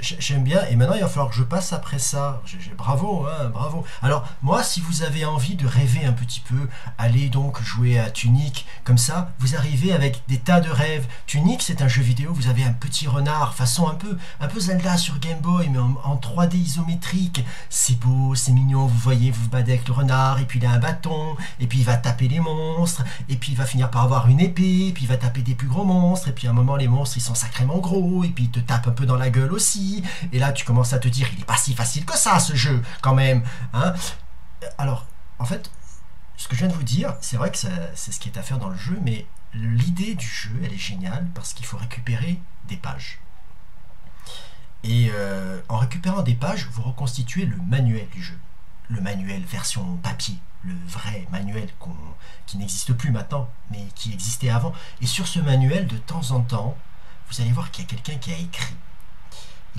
J'aime bien, et maintenant il va falloir que je passe après ça. Bravo, hein, bravo. Alors moi, si vous avez envie de rêver un petit peu, allez donc jouer à Tunic, comme ça vous arrivez avec des tas de rêves. Tunic, c'est un jeu vidéo, vous avez un petit renard façon un peu Zelda sur Game Boy, mais en 3D isométrique. C'est beau, c'est mignon, vous voyez, vous vous battez avec le renard, et puis il a un bâton, et puis il va taper les monstres, et puis il va finir par avoir une épée, et puis il va taper des plus gros monstres, et puis à un moment les monstres ils sont sacrément gros, et puis ils te tapent un peu dans la gueule aussi. Et là tu commences à te dire, il est pas si facile que ça ce jeu quand même, hein. Alors en fait, ce que je viens de vous dire, c'est vrai que c'est ce qui est à faire dans le jeu, mais l'idée du jeu elle est géniale parce qu'il faut récupérer des pages, et en récupérant des pages vous reconstituez le manuel du jeu, le manuel version papier, le vrai manuel qui n'existe plus maintenant mais qui existait avant. Et sur ce manuel, de temps en temps vous allez voir qu'il y a quelqu'un qui a écrit.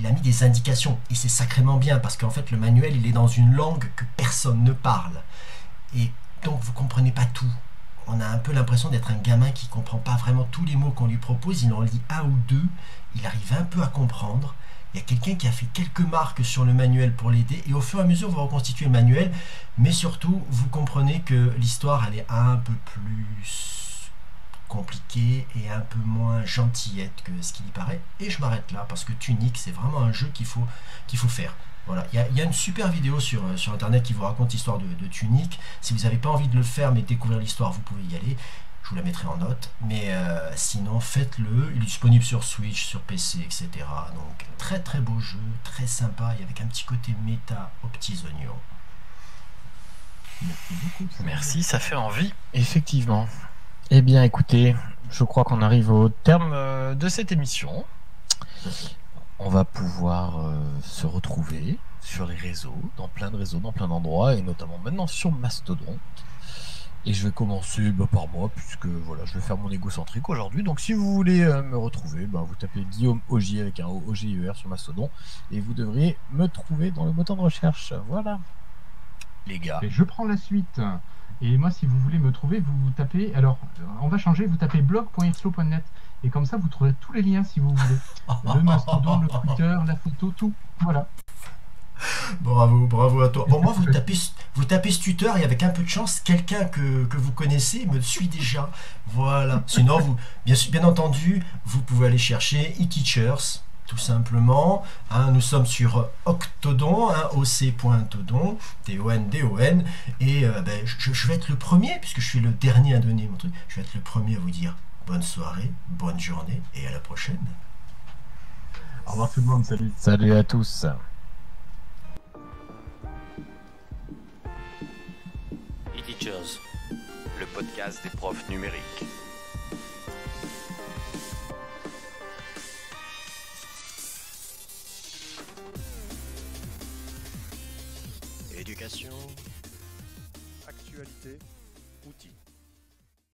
Il a mis des indications, et c'est sacrément bien, parce qu'en fait le manuel il est dans une langue que personne ne parle, et donc vous comprenez pas tout. On a un peu l'impression d'être un gamin qui comprend pas vraiment tous les mots qu'on lui propose, il en lit un ou deux, il arrive un peu à comprendre. Il y a quelqu'un qui a fait quelques marques sur le manuel pour l'aider, et au fur et à mesure vous reconstituez le manuel, mais surtout vous comprenez que l'histoire elle est un peu plus compliqué et un peu moins gentillette que ce qu'il y paraît. Et je m'arrête là parce que Tunic c'est vraiment un jeu qu'il faut faire. Voilà, il y a une super vidéo sur internet qui vous raconte l'histoire de Tunic. Si vous n'avez pas envie de le faire mais découvrir l'histoire, vous pouvez y aller, je vous la mettrai en note, mais sinon faites-le. Il est disponible sur Switch, sur PC, etc. Donc très très beau jeu, très sympa, et avec un petit côté méta aux petits oignons. Merci beaucoup. Merci, ça fait envie, effectivement. Eh bien, écoutez, je crois qu'on arrive au terme de cette émission. On va pouvoir se retrouver sur les réseaux, dans plein d'endroits, et notamment maintenant sur Mastodon. Et je vais commencer par moi, puisque voilà, je vais faire mon égocentrique aujourd'hui. Donc si vous voulez me retrouver, vous tapez Guillaume Ogier avec un O-G-I-E-R sur Mastodon, et vous devriez me trouver dans le moteur de recherche. Voilà, les gars. Et je prends la suite. Et moi, si vous voulez me trouver, vous tapez... Alors, on va changer, vous tapez blog.irso.net. Et comme ça, vous trouverez tous les liens si vous voulez. Le Mastodon, le Twitter, la photo, tout. Voilà. Bravo à toi. Bon, moi, vous tapez ce tuteur, et avec un peu de chance, quelqu'un que vous connaissez me suit déjà. Voilà. Sinon, bien entendu, vous pouvez aller chercher eTeachers. tout simplement. Hein, nous sommes sur Octodon, hein, oc.todon, T-O-N-D-O-N, et je vais être le premier, puisque je suis le dernier à donner mon truc, je vais être le premier à vous dire bonne soirée, bonne journée, et à la prochaine. Au revoir tout le monde, salut. Salut à tous. E-Teachers. Le podcast des profs numériques. Éducation. Actualité, outils.